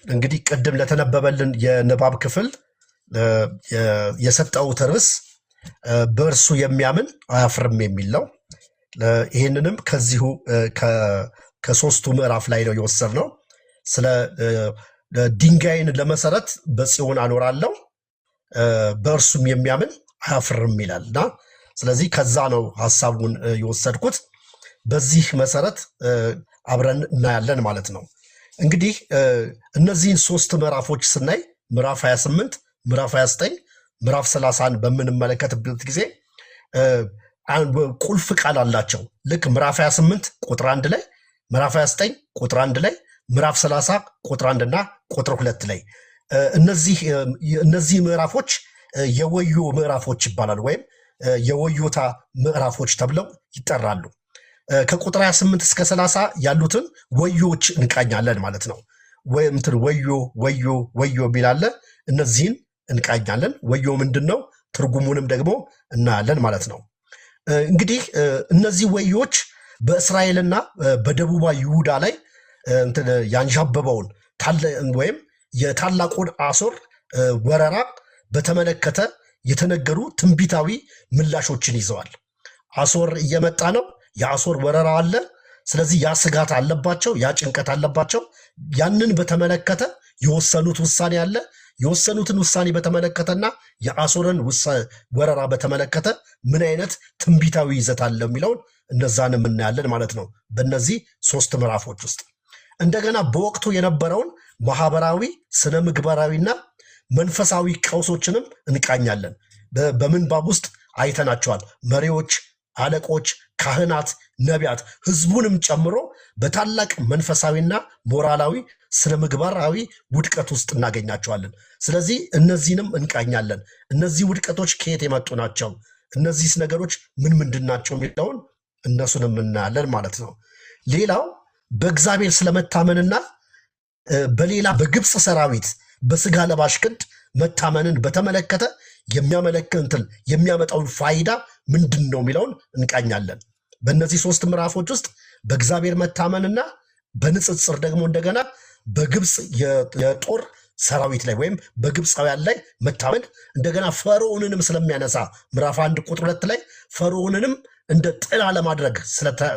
እንግዲህ ቅድም ለተነበበልን የንባብ ክፍል የሰጠው ርዕስ በእርሱ የሚያምን አያፍርም የሚል ነው። ይህንንም ከዚሁ ከሶስቱ ምዕራፍ ላይ ነው የወሰድነው። ስለ ድንጋይን ለመሰረት በጽዮን አኖራለሁ በእርሱም የሚያምን አያፍርም ይላልና ስለዚህ ከዛ ነው ሐሳቡን የወሰድኩት። በዚህ መሰረት አብረን እናያለን ማለት ነው። እንግዲህ እነዚህን ሶስት ምዕራፎች ስናይ ምዕራፍ 28፣ ምዕራፍ 29፣ ምዕራፍ 30ን በምንመለከትበት ጊዜ ቁልፍ ቃል አላቸው። ልክ ምዕራፍ 28 ቁጥር 1 ላይ፣ ምዕራፍ 29 ቁጥር 1 ላይ፣ ምዕራፍ 30 ቁጥር 1 እና ቁጥር 2 ላይ እነዚህ ምዕራፎች የወዮ ምዕራፎች ይባላሉ ወይም የወዮታ ምዕራፎች ተብለው ይጠራሉ። ከቁጥር 28 እስከ 30 ያሉትን ወዮች እንቃኛለን ማለት ነው። ወይም ወዮ ወዮ ወዮ ቢላለ እነዚህን እንቃኛለን። ወዮ ምንድነው? ትርጉሙንም ደግሞ እናያለን ማለት ነው። እንግዲህ እነዚህ ወዮች በእስራኤልና በደቡባ ይሁዳ ላይ ያንዣበበውን ወይም የታላቁን አሶር ወረራ በተመለከተ የተነገሩ ትንቢታዊ ምላሾችን ይዘዋል። አሶር እየመጣ ነው። የአሶር ወረራ አለ። ስለዚህ ያ ስጋት አለባቸው፣ ያ ጭንቀት አለባቸው። ያንን በተመለከተ የወሰኑት ውሳኔ አለ። የወሰኑትን ውሳኔ በተመለከተና የአሶርን ወረራ በተመለከተ ምን አይነት ትንቢታዊ ይዘት አለ የሚለውን እነዛን እናያለን ማለት ነው በእነዚህ ሶስት ምዕራፎች ውስጥ። እንደገና በወቅቱ የነበረውን ማህበራዊ፣ ስነ ምግባራዊና መንፈሳዊ ቀውሶችንም እንቃኛለን። በምንባብ ውስጥ አይተናቸዋል። መሪዎች፣ አለቆች፣ ካህናት፣ ነቢያት ህዝቡንም ጨምሮ በታላቅ መንፈሳዊና ሞራላዊ ስነ ምግባራዊ ውድቀት ውስጥ እናገኛቸዋለን። ስለዚህ እነዚህንም እንቃኛለን። እነዚህ ውድቀቶች ከየት የመጡ ናቸው? እነዚህ ነገሮች ምን ምንድን ናቸው የሚለውን እነሱንም እናያለን ማለት ነው። ሌላው በእግዚአብሔር ስለመታመንና በሌላ በግብፅ ሰራዊት በስጋ ለባሽ ክንድ መታመንን በተመለከተ የሚያመጣውን ፋይዳ ምንድን ነው የሚለውን እንቃኛለን። በእነዚህ ሶስት ምዕራፎች ውስጥ በእግዚአብሔር መታመንና በንጽጽር ደግሞ እንደገና በግብፅ የጦር ሰራዊት ላይ ወይም በግብፃውያን ላይ መታመን እንደገና ፈርዖንንም ስለሚያነሳ ምዕራፍ 1 ቁጥር 2 ላይ ፈርዖንንም እንደ ጥላ ለማድረግ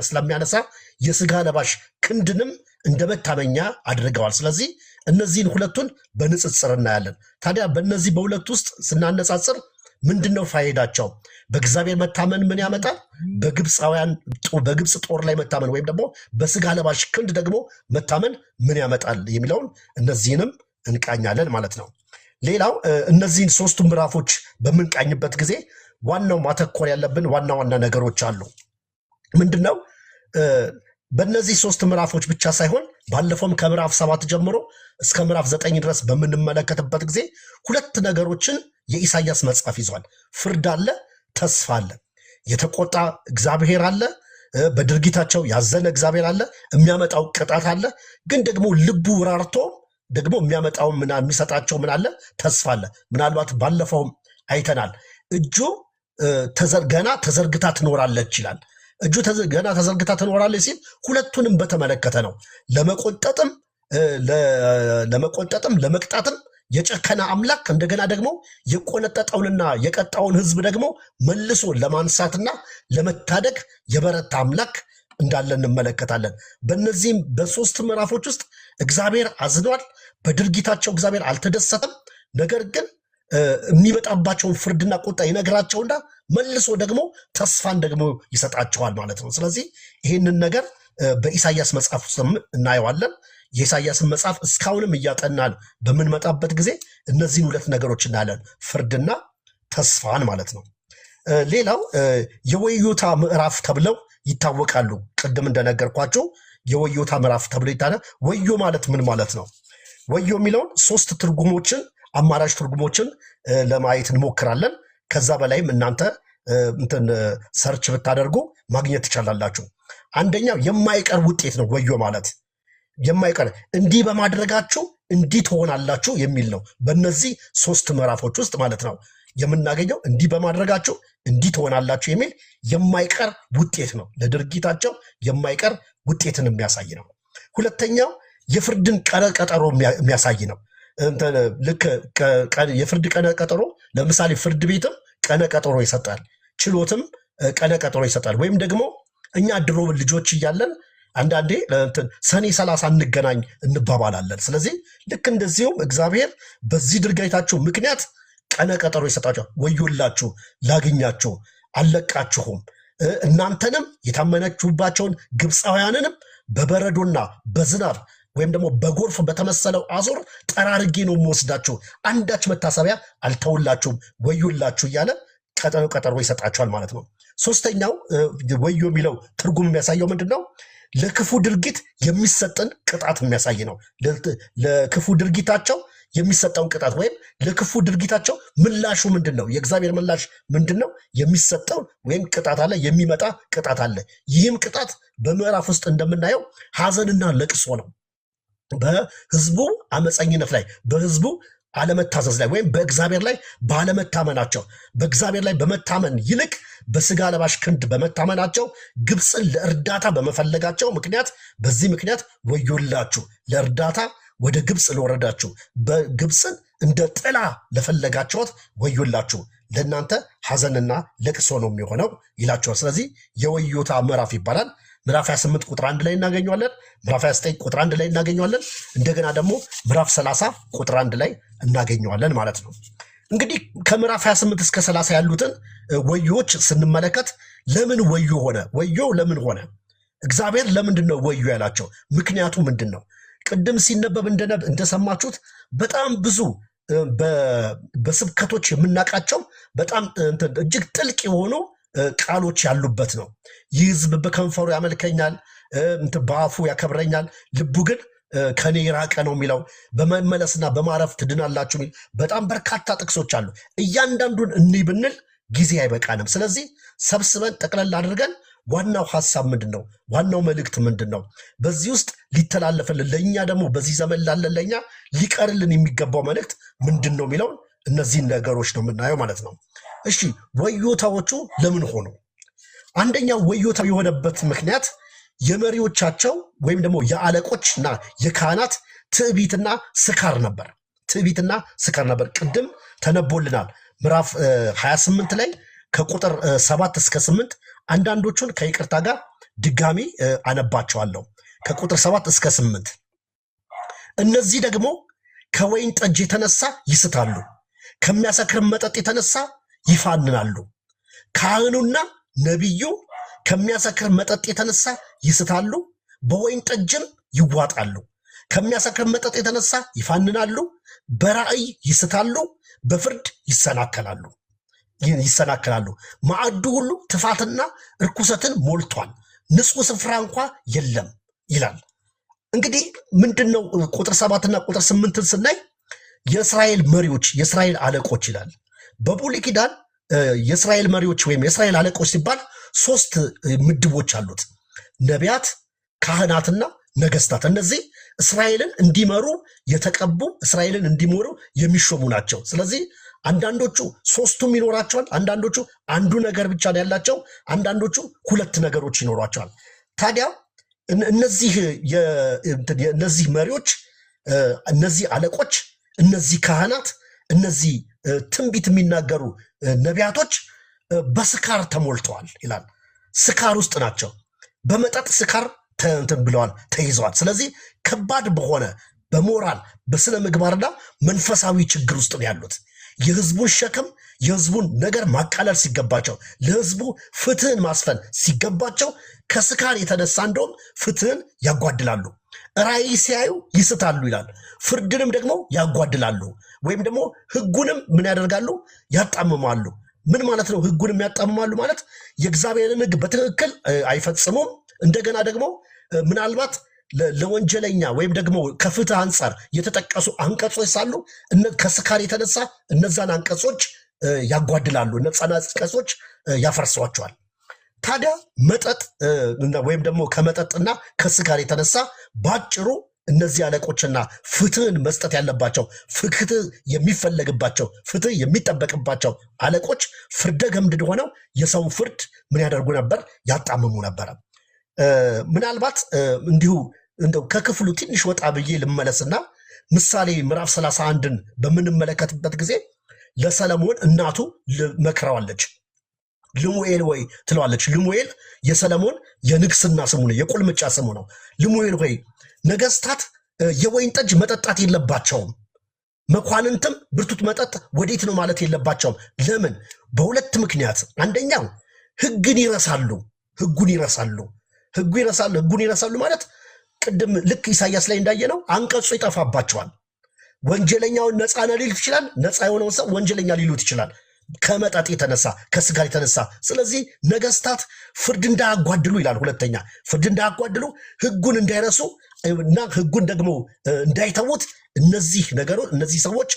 ስለሚያነሳ የስጋ ለባሽ ክንድንም እንደ መታመኛ አድርገዋል። ስለዚህ እነዚህን ሁለቱን በንጽጽር እናያለን። ታዲያ በእነዚህ በሁለት ውስጥ ስናነጻጽር ምንድነው ፋይዳቸው? በእግዚአብሔር መታመን ምን ያመጣል? በግብፅ ጦር ላይ መታመን ወይም ደግሞ በስጋ ለባሽ ክንድ ደግሞ መታመን ምን ያመጣል የሚለውን እነዚህንም እንቃኛለን ማለት ነው። ሌላው እነዚህን ሶስቱ ምዕራፎች በምንቃኝበት ጊዜ ዋናው ማተኮር ያለብን ዋና ዋና ነገሮች አሉ። ምንድነው? በእነዚህ ሶስት ምዕራፎች ብቻ ሳይሆን ባለፈውም ከምዕራፍ 7 ጀምሮ እስከ ምዕራፍ 9 ድረስ በምንመለከትበት ጊዜ ሁለት ነገሮችን የኢሳይያስ መጽሐፍ ይዟል። ፍርድ አለ፣ ተስፋ አለ። የተቆጣ እግዚአብሔር አለ፣ በድርጊታቸው ያዘነ እግዚአብሔር አለ፣ የሚያመጣው ቅጣት አለ። ግን ደግሞ ልቡ ራርቶ ደግሞ የሚያመጣው የሚሰጣቸው ምን አለ? ተስፋ አለ። ምናልባት ባለፈውም አይተናል። እጁ ገና ተዘርግታ ትኖራለች ይላል። እጁ ገና ተዘርግታ ትኖራለች ሲል ሁለቱንም በተመለከተ ነው። ለመቆጠጥም ለመቅጣትም የጨከነ አምላክ እንደገና ደግሞ የቆነጠጠውንና የቀጣውን ህዝብ ደግሞ መልሶ ለማንሳትና ለመታደግ የበረታ አምላክ እንዳለ እንመለከታለን። በእነዚህም በሶስት ምዕራፎች ውስጥ እግዚአብሔር አዝኗል። በድርጊታቸው እግዚአብሔር አልተደሰተም። ነገር ግን የሚመጣባቸውን ፍርድና ቁጣ ይነግራቸውና መልሶ ደግሞ ተስፋን ደግሞ ይሰጣቸዋል ማለት ነው። ስለዚህ ይህንን ነገር በኢሳይያስ መጽሐፍ ውስጥ እናየዋለን። የኢሳይያስን መጽሐፍ እስካሁንም እያጠናን በምንመጣበት ጊዜ እነዚህን ሁለት ነገሮች እናያለን፣ ፍርድና ተስፋን ማለት ነው። ሌላው የወዮታ ምዕራፍ ተብለው ይታወቃሉ። ቅድም እንደነገርኳቸው የወዮታ ምዕራፍ ተብሎ ይታወቃል። ወዮ ማለት ምን ማለት ነው? ወዮ የሚለውን ሶስት ትርጉሞችን አማራጭ ትርጉሞችን ለማየት እንሞክራለን። ከዛ በላይም እናንተ ሰርች ብታደርጉ ማግኘት ትችላላችሁ። አንደኛው የማይቀር ውጤት ነው። ወዮ ማለት የማይቀር እንዲህ በማድረጋችሁ እንዲህ ትሆናላችሁ የሚል ነው። በእነዚህ ሶስት ምዕራፎች ውስጥ ማለት ነው የምናገኘው እንዲህ በማድረጋችሁ እንዲህ ትሆናላችሁ የሚል የማይቀር ውጤት ነው። ለድርጊታቸው የማይቀር ውጤትን የሚያሳይ ነው። ሁለተኛው የፍርድን ቀጠሮ የሚያሳይ ነው። ልክ የፍርድ ቀነ ቀጠሮ ለምሳሌ ፍርድ ቤትም ቀነ ቀጠሮ ይሰጣል፣ ችሎትም ቀነ ቀጠሮ ይሰጣል። ወይም ደግሞ እኛ ድሮ ልጆች እያለን አንዳንዴ ሰኔ 30 እንገናኝ እንባባላለን። ስለዚህ ልክ እንደዚሁም እግዚአብሔር በዚህ ድርጊታችሁ ምክንያት ቀነ ቀጠሮ ይሰጣችኋል። ወዮላችሁ፣ ላግኛችሁ፣ አልለቃችሁም፣ እናንተንም የታመናችሁባቸውን ግብፃውያንንም በበረዶና በዝናብ ወይም ደግሞ በጎርፍ በተመሰለው አዞር ጠራርጌ ነው የምወስዳችሁ፣ አንዳች መታሰቢያ አልተውላችሁም፣ ወዮላችሁ እያለ ቀጠሮ ይሰጣችኋል ማለት ነው። ሶስተኛው ወዮ የሚለው ትርጉም የሚያሳየው ምንድን ነው? ለክፉ ድርጊት የሚሰጥን ቅጣት የሚያሳይ ነው። ለክፉ ድርጊታቸው የሚሰጠውን ቅጣት ወይም ለክፉ ድርጊታቸው ምላሹ ምንድን ነው? የእግዚአብሔር ምላሽ ምንድን ነው? የሚሰጠው ወይም ቅጣት አለ፣ የሚመጣ ቅጣት አለ። ይህም ቅጣት በምዕራፍ ውስጥ እንደምናየው ሐዘንና ለቅሶ ነው። በህዝቡ አመፀኝነት ላይ፣ በህዝቡ አለመታዘዝ ላይ ወይም በእግዚአብሔር ላይ ባለመታመናቸው፣ በእግዚአብሔር ላይ በመታመን ይልቅ በስጋ ለባሽ ክንድ በመታመናቸው፣ ግብፅን ለእርዳታ በመፈለጋቸው ምክንያት በዚህ ምክንያት ወዮላችሁ፣ ለእርዳታ ወደ ግብፅ ለወረዳችሁ፣ በግብፅን እንደ ጥላ ለፈለጋችኋት ወዮላችሁ፣ ለእናንተ ሐዘንና ለቅሶ ነው የሚሆነው ይላቸዋል። ስለዚህ የወዮታ ምዕራፍ ይባላል። ምዕራፍ 28 ቁጥር 1 ላይ እናገኘዋለን። ምዕራፍ 29 ቁጥር 1 ላይ እናገኘዋለን። እንደገና ደግሞ ምዕራፍ 30 ቁጥር 1 ላይ እናገኘዋለን ማለት ነው። እንግዲህ ከምዕራፍ 28 እስከ 30 ያሉትን ወዮዎች ስንመለከት ለምን ወዮ ሆነ? ወዮ ለምን ሆነ? እግዚአብሔር ለምንድን ነው ወዮ ያላቸው? ምክንያቱ ምንድን ነው? ቅድም ሲነበብ እንደሰማችሁት በጣም ብዙ በስብከቶች የምናውቃቸው በጣም እጅግ ጥልቅ የሆኑ ቃሎች ያሉበት ነው። ይህ ሕዝብ በከንፈሩ ያመልከኛል፣ በአፉ ያከብረኛል፣ ልቡ ግን ከኔ የራቀ ነው የሚለው፣ በመመለስና በማረፍ ትድናላችሁ የሚል በጣም በርካታ ጥቅሶች አሉ። እያንዳንዱን እንይ ብንል ጊዜ አይበቃንም። ስለዚህ ሰብስበን ጠቅለል አድርገን ዋናው ሐሳብ ምንድን ነው? ዋናው መልእክት ምንድን ነው? በዚህ ውስጥ ሊተላለፍልን ለእኛ ደግሞ በዚህ ዘመን ላለን ለእኛ ሊቀርልን የሚገባው መልእክት ምንድን ነው የሚለውን እነዚህን ነገሮች ነው የምናየው ማለት ነው። እሺ ወዮታዎቹ ለምን ሆኑ? አንደኛው ወዮታው የሆነበት ምክንያት የመሪዎቻቸው ወይም ደግሞ የአለቆችና የካህናት ትዕቢትና ስካር ነበር። ትዕቢትና ስካር ነበር። ቅድም ተነቦልናል። ምዕራፍ 28 ላይ ከቁጥር 7 እስከ 8 አንዳንዶቹን ከይቅርታ ጋር ድጋሚ አነባቸዋለሁ። ከቁጥር 7 እስከ 8 እነዚህ ደግሞ ከወይን ጠጅ የተነሳ ይስታሉ፣ ከሚያሰክርም መጠጥ የተነሳ ይፋንናሉ። ካህኑና ነቢዩ ከሚያሰክር መጠጥ የተነሳ ይስታሉ፣ በወይን ጠጅም ይዋጣሉ። ከሚያሰክር መጠጥ የተነሳ ይፋንናሉ፣ በራእይ ይስታሉ፣ በፍርድ ይሰናከላሉ። ማዕዱ ሁሉ ትፋትና እርኩሰትን ሞልቷል፣ ንጹሕ ስፍራ እንኳ የለም ይላል። እንግዲህ ምንድን ነው ቁጥር 7ና ቁጥር 8ን ስናይ የእስራኤል መሪዎች፣ የእስራኤል አለቆች ይላል። በብሉይ ኪዳን የእስራኤል መሪዎች ወይም የእስራኤል አለቆች ሲባል 3 ምድቦች አሉት። ነቢያት፣ ካህናትና ነገስታት። እነዚህ እስራኤልን እንዲመሩ የተቀቡ፣ እስራኤልን እንዲመሩ የሚሾሙ ናቸው። ስለዚህ አንዳንዶቹ 3ቱም ይኖራቸዋል፣ አንዳንዶቹ አንዱ ነገር ብቻ ነው ያላቸው፣ አንዳንዶቹ 2 ነገሮች ይኖሯቸዋል። ታዲያ እነዚህ መሪዎች፣ እነዚህ አለቆች፣ እነዚህ ካህናት፣ እነዚህ ትንቢት የሚናገሩ ነቢያቶች በስካር ተሞልተዋል ይላል። ስካር ውስጥ ናቸው። በመጠጥ ስካር ብለዋል፣ ተይዘዋል። ስለዚህ ከባድ በሆነ በሞራል በስነ ምግባርና መንፈሳዊ ችግር ውስጥ ነው ያሉት። የህዝቡን ሸክም የህዝቡን ነገር ማቃለል ሲገባቸው፣ ለህዝቡ ፍትህን ማስፈን ሲገባቸው ከስካር የተነሳ እንደውም ፍትህን ያጓድላሉ። ራእይ ሲያዩ ይስታሉ ይላል። ፍርድንም ደግሞ ያጓድላሉ፣ ወይም ደግሞ ህጉንም ምን ያደርጋሉ? ያጣምማሉ። ምን ማለት ነው? ህጉንም ያጣምማሉ ማለት የእግዚአብሔርን ህግ በትክክል አይፈጽሙም። እንደገና ደግሞ ምናልባት ለወንጀለኛ ወይም ደግሞ ከፍትህ አንጻር የተጠቀሱ አንቀጾች ሳሉ ከስካር የተነሳ እነዛን አንቀጾች ያጓድላሉ፣ እነዛን አንቀጾች ያፈርሷቸዋል። ታዲያ መጠጥ ወይም ደግሞ ከመጠጥና ከስካር የተነሳ ባጭሩ እነዚህ አለቆችና ፍትህን መስጠት ያለባቸው፣ ፍትህ የሚፈለግባቸው፣ ፍትህ የሚጠበቅባቸው አለቆች ፍርደ ገምድል ሆነው የሰውን ፍርድ ምን ያደርጉ ነበር? ያጣምሙ ነበረ። ምናልባት እንዲሁ እንደው ከክፍሉ ትንሽ ወጣ ብዬ ልመለስና ምሳሌ ምዕራፍ 31ን በምንመለከትበት ጊዜ ለሰለሞን እናቱ መክረዋለች። ልሙኤል ወይ ትለዋለች። ልሙኤል የሰለሞን የንግስና ስሙ ነው፣ የቁልምጫ ስሙ ነው። ልሙኤል ወይ ነገስታት የወይን ጠጅ መጠጣት የለባቸውም፣ መኳንንትም ብርቱት መጠጥ ወዴት ነው ማለት የለባቸውም። ለምን? በሁለት ምክንያት። አንደኛው ህግን ይረሳሉ። ህጉን ይረሳሉ ማለት ቅድም ልክ ኢሳያስ ላይ እንዳየነው አንቀጹ ይጠፋባቸዋል። ወንጀለኛውን ነፃ ነው ሊሉት ይችላል። ነፃ የሆነውን ሰው ወንጀለኛ ሊሉት ይችላል፣ ከመጠጥ የተነሳ ከስጋር የተነሳ። ስለዚህ ነገስታት ፍርድ እንዳያጓድሉ ይላል። ሁለተኛ ፍርድ እንዳያጓድሉ፣ ህጉን እንዳይረሱ እና ህጉን ደግሞ እንዳይተዉት እነዚህ ሰዎች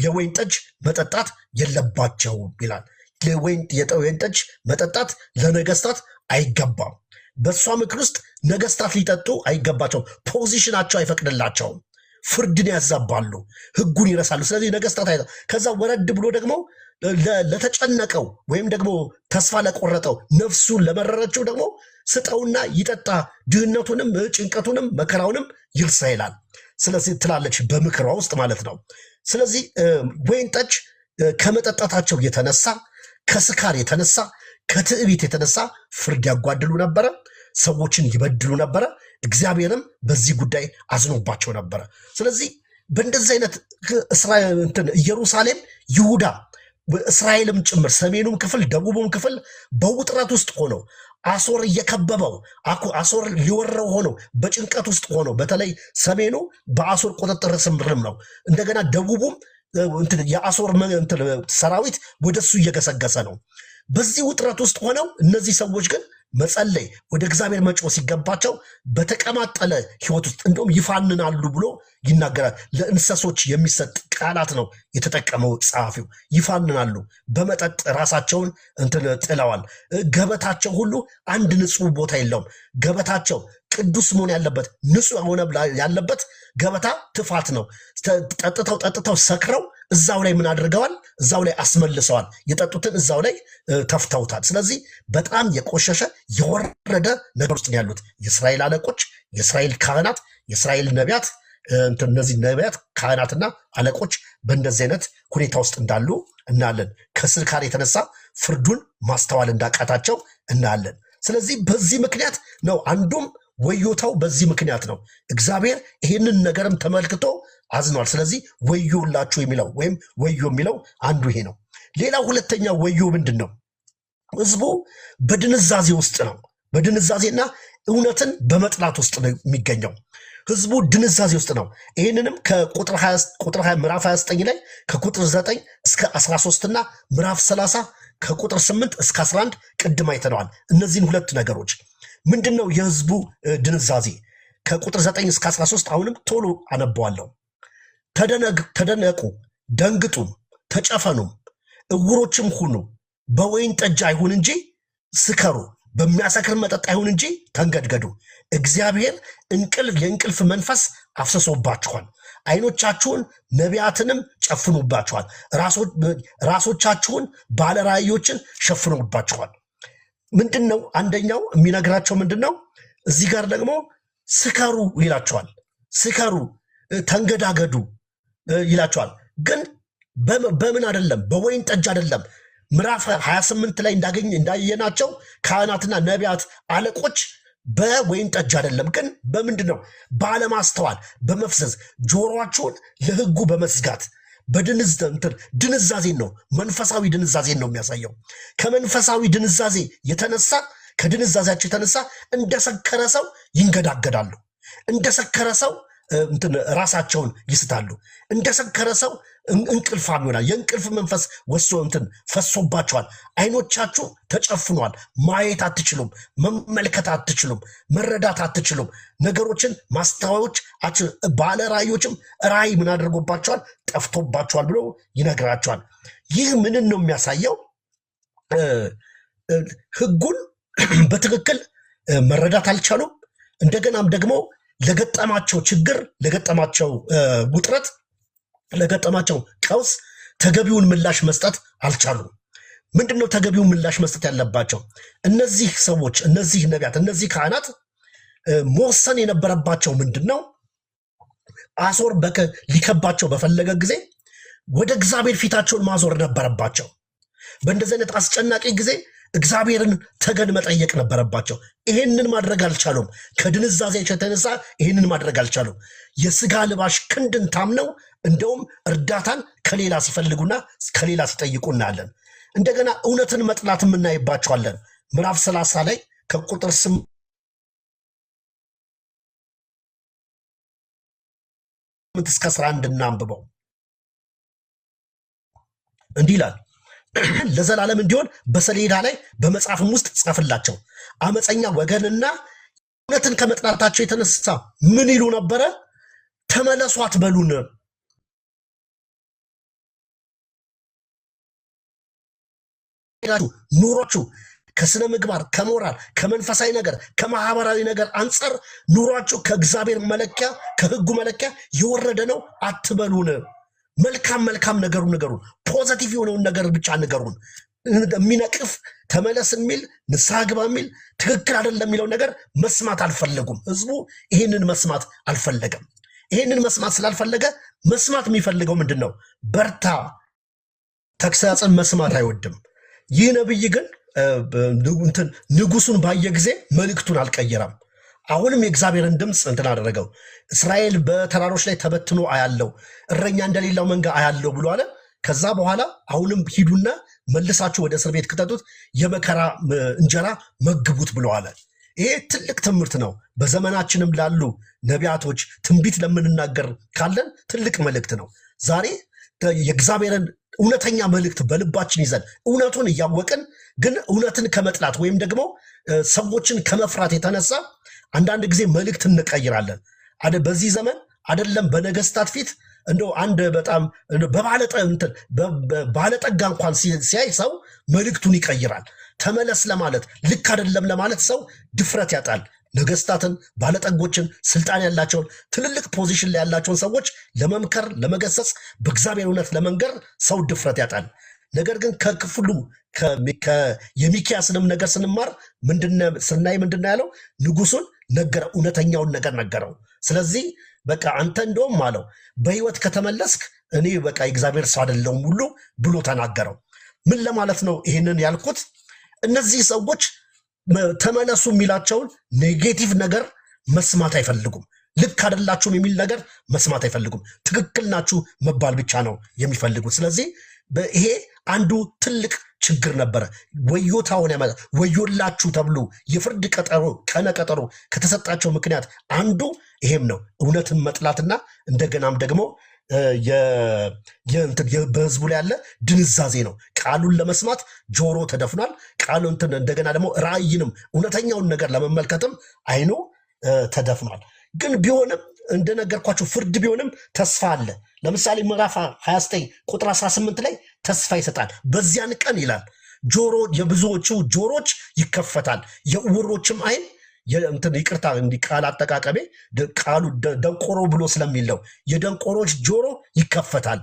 የወይን ጠጅ መጠጣት የለባቸውም ይላል። የወይን ጠጅ መጠጣት ለነገስታት አይገባም። በእሷ ምክር ውስጥ ነገስታት ሊጠጡ አይገባቸውም። ፖዚሽናቸው አይፈቅድላቸውም። ፍርድን ያዛባሉ፣ ህጉን ይረሳሉ። ስለዚህ ነገስታት ከዛ ወረድ ብሎ ደግሞ ለተጨነቀው ወይም ደግሞ ተስፋ ለቆረጠው ነፍሱን ለመረረችው ደግሞ ስጠውና ይጠጣ፣ ድህነቱንም ጭንቀቱንም መከራውንም ይርሳ ይላል። ስለዚህ ትላለች በምክሯ ውስጥ ማለት ነው። ስለዚህ ወይን ጠጅ ከመጠጣታቸው የተነሳ ከስካር የተነሳ ከትዕቢት የተነሳ ፍርድ ያጓድሉ ነበረ፣ ሰዎችን ይበድሉ ነበረ። እግዚአብሔርም በዚህ ጉዳይ አዝኖባቸው ነበረ። ስለዚህ በእንደዚህ አይነት ኢየሩሳሌም፣ ይሁዳ፣ እስራኤልም ጭምር ሰሜኑም ክፍል ደቡቡም ክፍል በውጥረት ውስጥ ሆነው አሶር እየከበበው አሶር ሊወረው ሆነው በጭንቀት ውስጥ ሆነው በተለይ ሰሜኑ በአሶር ቁጥጥር ስርም ነው። እንደገና ደቡቡም የአሶር ሰራዊት ወደሱ እየገሰገሰ ነው። በዚህ ውጥረት ውስጥ ሆነው እነዚህ ሰዎች ግን መጸለይ ወደ እግዚአብሔር መጮህ ሲገባቸው በተቀማጠለ ህይወት ውስጥ እንደውም ይፋንናሉ ብሎ ይናገራል። ለእንስሶች የሚሰጥ ቃላት ነው የተጠቀመው ጸሐፊው። ይፋንናሉ፣ በመጠጥ ራሳቸውን ጥለዋል። ገበታቸው ሁሉ አንድ ንጹህ ቦታ የለውም። ገበታቸው ቅዱስ መሆን ያለበት ንጹህ ሆነ ያለበት ገበታ ትፋት ነው። ጠጥተው ሰክረው እዛው ላይ ምን አድርገዋል? እዛው ላይ አስመልሰዋል። የጠጡትን እዛው ላይ ተፍተውታል። ስለዚህ በጣም የቆሸሸ የወረደ ነገር ውስጥ ያሉት የእስራኤል አለቆች፣ የእስራኤል ካህናት፣ የእስራኤል ነቢያት፣ እነዚህ ነቢያት ካህናትና አለቆች በእንደዚህ አይነት ሁኔታ ውስጥ እንዳሉ እናያለን። ከስካር የተነሳ ፍርዱን ማስተዋል እንዳቃታቸው እናያለን። ስለዚህ በዚህ ምክንያት ነው አንዱም ወዮታው በዚህ ምክንያት ነው። እግዚአብሔር ይህንን ነገርም ተመልክቶ አዝኗል። ስለዚህ ወዮላችሁ የሚለው ወይም ወዮ የሚለው አንዱ ይሄ ነው። ሌላው ሁለተኛ ወዮ ምንድን ነው? ህዝቡ በድንዛዜ ውስጥ ነው። በድንዛዜና እውነትን በመጥላት ውስጥ ነው የሚገኘው። ህዝቡ ድንዛዜ ውስጥ ነው። ይህንንም ከቁጥር 20 ምዕራፍ 29 ላይ ከቁጥር 9 እስከ 13 እና ምዕራፍ 30 ከቁጥር 8 እስከ 11 ቅድም አይተነዋል። እነዚህን ሁለት ነገሮች ምንድን ነው የህዝቡ ድንዛዜ? ከቁጥር 9 እስከ 13 አሁንም ቶሎ አነበዋለሁ። ተደነቁ፣ ደንግጡም፣ ተጨፈኑም፣ እውሮችም ሁኑ፣ በወይን ጠጅ አይሁን እንጂ ስከሩ፣ በሚያሰክር መጠጥ አይሁን እንጂ ተንገድገዱ። እግዚአብሔር የእንቅልፍ መንፈስ አፍስሶባችኋል፣ ዓይኖቻችሁን ነቢያትንም ጨፍኑባችኋል፣ ራሶቻችሁን ባለራእዮችን ሸፍኑባችኋል። ምንድን ነው አንደኛው የሚነግራቸው ምንድን ነው? እዚህ ጋር ደግሞ ስከሩ ይላቸዋል። ስከሩ፣ ተንገዳገዱ ይላቸዋል። ግን በምን አይደለም? በወይን ጠጅ አይደለም። ምዕራፍ 28 ላይ እንዳየናቸው ካህናትና ነቢያት አለቆች በወይን ጠጅ አይደለም፣ ግን በምንድን ነው? ባለማስተዋል፣ በመፍዘዝ ጆሮአቸውን ለህጉ በመዝጋት ድንዛዜን ነው፣ መንፈሳዊ ድንዛዜን ነው የሚያሳየው። ከመንፈሳዊ ድንዛዜ የተነሳ ከድንዛዜያቸው የተነሳ እንደሰከረ ሰው ይንገዳገዳሉ፣ እንደሰከረ ሰው ራሳቸውን ይስታሉ፣ እንደሰከረ ሰው እንቅልፋም ይሆናል። የእንቅልፍ መንፈስ ፈሶባቸዋል። ዓይኖቻችሁ ተጨፍኗል። ማየት አትችሉም፣ መመልከት አትችሉም፣ መረዳት አትችሉም። ነገሮችን ማስተዋዮች ባለ ራእዮችም ራእይ ምን አድርጎባቸዋል? ጠፍቶባቸዋል ብሎ ይነግራቸዋል። ይህ ምንን ነው የሚያሳየው? ህጉን በትክክል መረዳት አልቻሉም። እንደገናም ደግሞ ለገጠማቸው ችግር፣ ለገጠማቸው ውጥረት፣ ለገጠማቸው ቀውስ ተገቢውን ምላሽ መስጠት አልቻሉም። ምንድነው ተገቢውን ምላሽ መስጠት ያለባቸው? እነዚህ ሰዎች፣ እነዚህ ነቢያት፣ እነዚህ ካህናት መወሰን የነበረባቸው ምንድነው? አሦር ሊከባቸው በፈለገ ጊዜ ወደ እግዚአብሔር ፊታቸውን ማዞር ነበረባቸው። በእንደዚህ አይነት አስጨናቂ ጊዜ እግዚአብሔርን ተገን መጠየቅ ነበረባቸው። ይሄንን ማድረግ አልቻሉም። ከድንዛዜያቸው የተነሳ ይሄንን ማድረግ አልቻሉም። የስጋ ልባሽ ክንድን ታምነው እንደውም እርዳታን ከሌላ ሲፈልጉና ከሌላ ሲጠይቁ እናያለን። እንደገና እውነትን መጥላት የምናይባቸዋለን። ምዕራፍ 30 ላይ ከቁጥር 8 እስከ 11 እናንብበው። እንዲህ ይላል፣ ለዘላለም እንዲሆን በሰሌዳ ላይ በመጽሐፍም ውስጥ ጻፍላቸው። አመፀኛ ወገንና እውነትን ከመጥላታቸው የተነሳ ምን ይሉ ነበረ? ተመለሱ አትበሉን። ኑሯችሁ ከስነ ምግባር፣ ከሞራል፣ ከመንፈሳዊ ነገር፣ ከማህበራዊ ነገር አንጻር ኑሯችሁ ከእግዚአብሔር መለኪያ፣ ከህጉ መለኪያ የወረደ ነው አትበሉን። መልካም ነገሩን ንገሩን። ፖዘቲቭ የሆነውን ነገር ብቻ ንገሩን። የሚነቅፍ ተመለስ የሚል ንስሐ ግባ የሚል ትክክል አይደለም የሚለው ነገር መስማት አልፈለጉም። ህዝቡ ይህንን መስማት አልፈለገም። ይህንን መስማት ስላልፈለገ መስማት የሚፈልገው ምንድን ነው? በርታ፣ ተግሳጽን መስማት አይወድም። ይህ ነብይ ግን ንጉሱን ባየ ጊዜ መልእክቱን አልቀየረም። አሁንም የእግዚአብሔርን ድምፅ እንትን አደረገው። እስራኤል በተራሮች ላይ ተበትኖ አያለው፣ እረኛ እንደሌላው መንጋ አያለው ብሎ አለ። ከዛ በኋላ አሁንም ሂዱና መልሳችሁ ወደ እስር ቤት ክተቱት፣ የመከራ እንጀራ መግቡት ብሎ አለ። ይሄ ትልቅ ትምህርት ነው። በዘመናችንም ላሉ ነቢያቶች ትንቢት ለምንናገር ካለን ትልቅ መልእክት ነው። ዛሬ የእግዚአብሔርን እውነተኛ መልእክት በልባችን ይዘን እውነቱን እያወቅን ግን እውነትን ከመጥላት ወይም ደግሞ ሰዎችን ከመፍራት የተነሳ አንዳንድ ጊዜ መልእክት እንቀይራለን። በዚህ ዘመን አይደለም በነገስታት ፊት እንደው አንድ በጣም ባለጠጋ እንኳን ሲያይ ሰው መልእክቱን ይቀይራል። ተመለስ ለማለት ልክ አይደለም ለማለት ሰው ድፍረት ያጣል። ነገስታትን፣ ባለጠጎችን፣ ስልጣን ያላቸውን ትልልቅ ፖዚሽን ላይ ያላቸውን ሰዎች ለመምከር፣ ለመገሰጽ፣ በእግዚአብሔር እውነት ለመንገር ሰው ድፍረት ያጣል። ነገር ግን ከክፍሉ የሚኪያስንም ነገር ስንማር ስናይ ምንድነው ያለው? ንጉሱን ነገረው፣ እውነተኛውን ነገር ነገረው። ስለዚህ በቃ አንተ እንደውም አለው በህይወት ከተመለስክ እኔ በቃ የእግዚአብሔር ሰው አይደለሁም ሁሉ ብሎ ተናገረው። ምን ለማለት ነው ይህንን ያልኩት? እነዚህ ሰዎች ተመለሱ የሚላቸውን ኔጌቲቭ ነገር መስማት አይፈልጉም። ልክ አይደላችሁም የሚል ነገር መስማት አይፈልጉም። ትክክል ናችሁ መባል ብቻ ነው የሚፈልጉት። ስለዚህ ይሄ አንዱ ትልቅ ችግር ነበረ። ወዮታውን ያመጣ ወዮላችሁ ተብሎ የፍርድ ቀነ ቀጠሮ ከተሰጣቸው ምክንያት አንዱ ይሄም ነው፣ እውነትን መጥላትና እንደገናም ደግሞ በህዝቡ ላይ ያለ ድንዛዜ ነው። ቃሉን ለመስማት ጆሮ ተደፍኗል። ቃሉን እንደገና ደግሞ ራእይንም እውነተኛውን ነገር ለመመልከትም አይኑ ተደፍኗል። ግን ቢሆንም እንደነገርኳቸው ፍርድ ቢሆንም ተስፋ አለ። ለምሳሌ ምዕራፍ 29 ቁጥር 18 ላይ ተስፋ ይሰጣል። በዚያን ቀን ይላል የብዙዎቹ ጆሮች ይከፈታል፣ የዕውሮችም አይን ይቅርታ ቃል አጠቃቀሜ ቃሉ ደንቆሮ ብሎ ስለሚለው የደንቆሮች ጆሮ ይከፈታል፣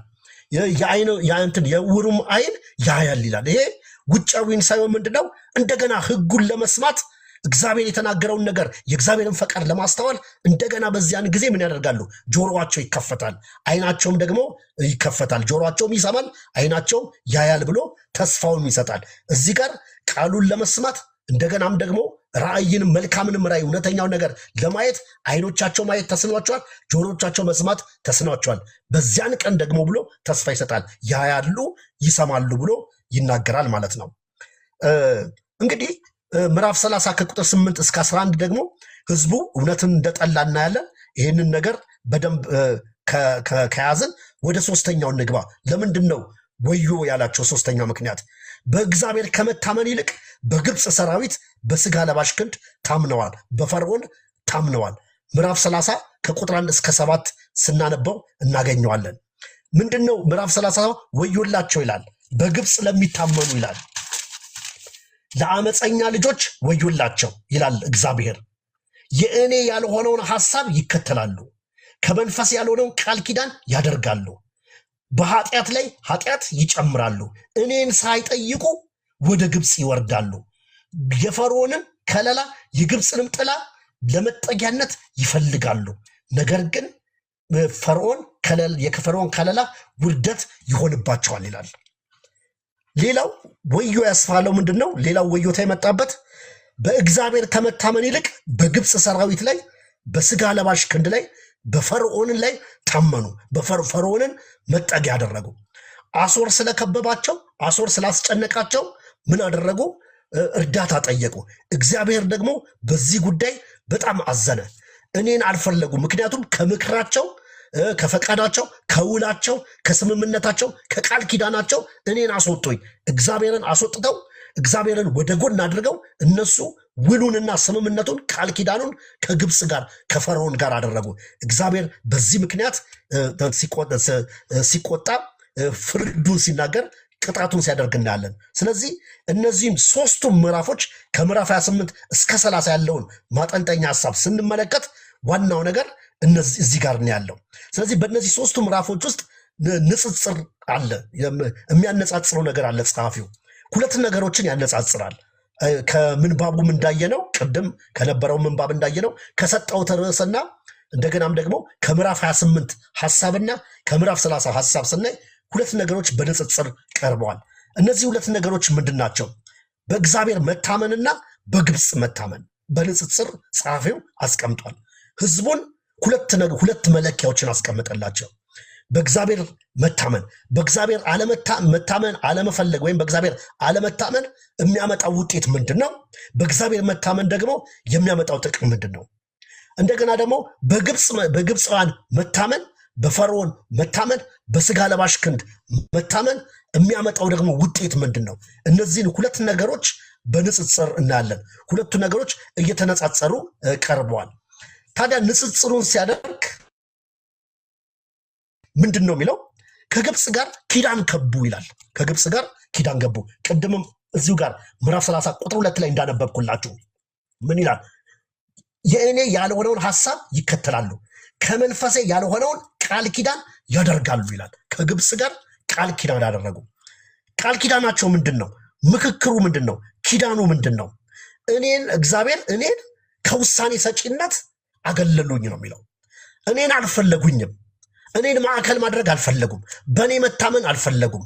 የዕውሩም አይን ያያል ይላል። ይሄ ውጫዊን ሳይሆን ምንድነው? እንደገና ህጉን ለመስማት እግዚአብሔር የተናገረውን ነገር የእግዚአብሔርን ፈቃድ ለማስተዋል እንደገና በዚያን ጊዜ ምን ያደርጋሉ? ጆሮአቸው ይከፈታል፣ አይናቸውም ደግሞ ይከፈታል። ጆሮአቸውም ይሰማል፣ አይናቸውም ያያል ብሎ ተስፋውን ይሰጣል። እዚህ ጋር ቃሉን ለመስማት እንደገናም ደግሞ ራእይንም መልካምንም ራእይ እውነተኛው ነገር ለማየት አይኖቻቸው ማየት ተስኗቸዋል፣ ጆሮቻቸው መስማት ተስኗቸዋል። በዚያን ቀን ደግሞ ብሎ ተስፋ ይሰጣል። ያያሉ፣ ይሰማሉ ብሎ ይናገራል ማለት ነው። እንግዲህ ምዕራፍ 30 ከቁጥር 8 እስከ 11 ደግሞ ህዝቡ እውነትን እንደጠላ እናያለን። ይህንን ነገር በደንብ ከያዝን ወደ ሶስተኛው እንግባ። ለምንድን ነው ወዮ ያላቸው? ሶስተኛው ምክንያት በእግዚአብሔር ከመታመን ይልቅ በግብፅ ሰራዊት በስጋ ለባሽ ክንድ ታምነዋል፣ በፈርዖን ታምነዋል። ምዕራፍ 30 ከቁጥር 1 እስከ 7 ስናነበው እናገኘዋለን። ምንድን ነው ምዕራፍ 30 ወዮላቸው ይላል? በግብፅ ለሚታመኑ ይላል። ለአመፀኛ ልጆች ወዮላቸው ይላል እግዚአብሔር። የእኔ ያልሆነውን ሐሳብ ይከተላሉ፣ ከመንፈስ ያልሆነውን ቃል ኪዳን ያደርጋሉ፣ በኃጢአት ላይ ኃጢአት ይጨምራሉ፣ እኔን ሳይጠይቁ ወደ ግብፅ ይወርዳሉ። የፈርዖንን ከለላ የግብፅንም ጥላ ለመጠጊያነት ይፈልጋሉ። ነገር ግን የፈርዖን ከለላ ውርደት ይሆንባቸዋል ይላል። ሌላው ወዮ ያስፋለው ምንድነው? ሌላው ወዮታ የመጣበት በእግዚአብሔር ከመታመን ይልቅ በግብፅ ሰራዊት ላይ በስጋ ለባሽ ክንድ ላይ በፈርዖን ላይ ታመኑ። ፈርዖንን መጠጊያ ያደረጉ። አሶር ስለከበባቸው፣ አሶር ስላስጨነቃቸው ምን አደረጉ? እርዳታ ጠየቁ። እግዚአብሔር ደግሞ በዚህ ጉዳይ በጣም አዘነ። እኔን አልፈለጉም። ምክንያቱም ከምክራቸው፣ ከፈቃዳቸው፣ ከውላቸው፣ ከስምምነታቸው፣ ከቃል ኪዳናቸው እኔን አስወጡኝ። እግዚአብሔርን አስወጥተው እግዚአብሔርን ወደ ጎን አድርገው እነሱ ውሉንና ስምምነቱን ቃል ኪዳኑን ከግብፅ ጋር ከፈርዖን ጋር አደረጉ። እግዚአብሔር በዚህ ምክንያት ሲቆጣ ፍርዱን ሲናገር ቅጣቱን ሲያደርግ እናያለን። ስለዚህ እነዚህም ሶስቱም ምዕራፎች ከምዕራፍ 28 እስከ 30 ያለውን ማጠንጠኛ ሐሳብ ስንመለከት ዋናው ነገር እዚህ ጋር ነው ያለው። ስለዚህ በእነዚህ ሶስቱ ምዕራፎች ውስጥ ንጽጽር አለ፣ የሚያነጻጽረው ነገር አለ። ጸሐፊው ሁለት ነገሮችን ያነጻጽራል። ከምንባቡም እንዳየነው ቅድም ከነበረው ምንባብ እንዳየነው ከሰጠው ርዕስና እንደገናም ደግሞ ከምዕራፍ 28 ሐሳብና ከምዕራፍ 30 ሐሳብ ስናይ ሁለት ነገሮች በንጽጽር ቀርበዋል። እነዚህ ሁለት ነገሮች ምንድን ናቸው? በእግዚአብሔር መታመንና በግብፅ መታመን በንጽጽር ጸሐፊው አስቀምጧል። ህዝቡን ሁለት መለኪያዎችን አስቀምጠላቸው። በእግዚአብሔር መታመን፣ በእግዚአብሔር መታመን አለመፈለግ ወይም በእግዚአብሔር አለመታመን የሚያመጣው ውጤት ምንድን ነው? በእግዚአብሔር መታመን ደግሞ የሚያመጣው ጥቅም ምንድን ነው? እንደገና ደግሞ በግብፃውያን መታመን፣ በፈርዖን መታመን፣ በስጋ ለባሽ ክንድ መታመን የሚያመጣው ደግሞ ውጤት ምንድን ነው? እነዚህን ሁለት ነገሮች በንጽጽር እናያለን። ሁለቱ ነገሮች እየተነጻጸሩ ቀርበዋል። ታዲያ ንጽጽሩን ሲያደርግ ምንድን ነው የሚለው? ከግብፅ ጋር ኪዳን ገቡ ይላል። ከግብፅ ጋር ኪዳን ገቡ። ቅድምም እዚሁ ጋር ምዕራፍ 30 ቁጥር 2 ላይ እንዳነበብኩላችሁ ምን ይላል? የእኔ ያልሆነውን ሐሳብ ይከተላሉ፣ ከመንፈሴ ያልሆነውን ቃል ኪዳን ያደርጋሉ ይላል። ከግብፅ ጋር ቃል ኪዳን ያደረጉ። ቃል ኪዳናቸው ምንድን ነው? ምክክሩ ምንድን ነው? ኪዳኑ ምንድን ነው? እግዚአብሔር እኔን ከውሳኔ ሰጪነት አገለሉኝ ነው የሚለው። እኔን አልፈለጉኝም። እኔን ማዕከል ማድረግ አልፈለጉም። በእኔ መታመን አልፈለጉም።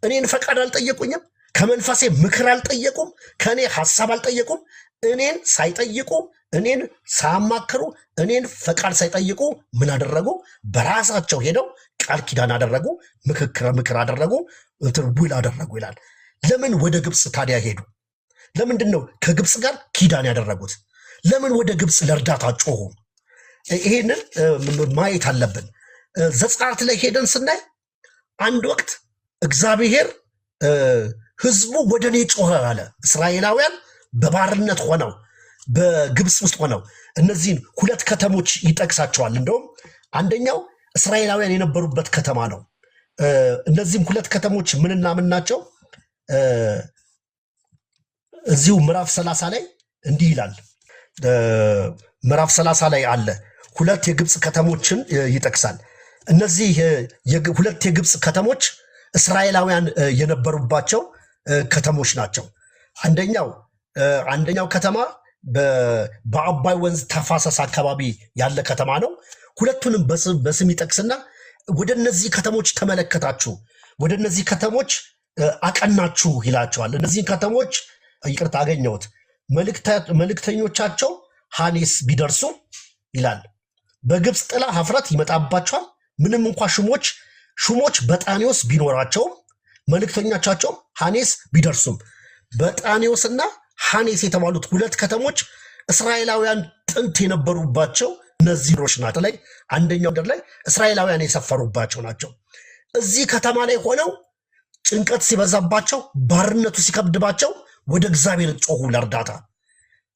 እኔን ፈቃድ አልጠየቁኝም። ከመንፈሴ ምክር አልጠየቁም። ከእኔ ሐሳብ አልጠየቁም። እኔን ሳይጠይቁ፣ እኔን ሳያማክሩ፣ እኔን ፈቃድ ሳይጠይቁ ምን አደረጉ? በራሳቸው ሄደው ቃል ኪዳን አደረጉ፣ ምክር አደረጉ፣ ውል አደረጉ ይላል። ለምን ወደ ግብፅ ታዲያ ሄዱ? ለምንድን ነው ከግብፅ ጋር ኪዳን ያደረጉት? ለምን ወደ ግብፅ ለእርዳታ ጮሁ? ይሄንን ማየት አለብን። ዘጸአት ላይ ሄደን ስናይ አንድ ወቅት እግዚአብሔር ህዝቡ ወደ እኔ ጮኸ አለ። እስራኤላውያን በባርነት ሆነው በግብፅ ውስጥ ሆነው እነዚህን ሁለት ከተሞች ይጠቅሳቸዋል። እንደውም አንደኛው እስራኤላውያን የነበሩበት ከተማ ነው። እነዚህም ሁለት ከተሞች ምንና ምን ናቸው? እዚሁ ምዕራፍ 30 ላይ እንዲህ ይላል። ምዕራፍ 30 ላይ አለ። ሁለት የግብፅ ከተሞችን ይጠቅሳል። እነዚህ ሁለት የግብፅ ከተሞች እስራኤላውያን የነበሩባቸው ከተሞች ናቸው። አንደኛው ከተማ በአባይ ወንዝ ተፋሰስ አካባቢ ያለ ከተማ ነው። ሁለቱንም በስም ይጠቅስና ወደ እነዚህ ከተሞች ተመለከታችሁ፣ ወደ እነዚህ ከተሞች አቀናችሁ ይላቸዋል። እነዚህን ከተሞች ይቅርታ አገኘሁት፣ መልእክተኞቻቸው ሐኔስ ቢደርሱ ይላል በግብፅ ጥላ ሀፍረት ይመጣባቸዋል። ምንም እንኳ ሹሞች በጣኔዎስ ቢኖራቸውም መልእክተኞቻቸውም ሐኔስ ቢደርሱም። በጣኔዎስና ሐኔስ የተባሉት ሁለት ከተሞች እስራኤላውያን ጥንት የነበሩባቸው እነዚህ ሮች ናቸው። ላይ አንደኛው ምድር ላይ እስራኤላውያን የሰፈሩባቸው ናቸው። እዚህ ከተማ ላይ ሆነው ጭንቀት ሲበዛባቸው፣ ባርነቱ ሲከብድባቸው ወደ እግዚአብሔር ጮሁ ለእርዳታ።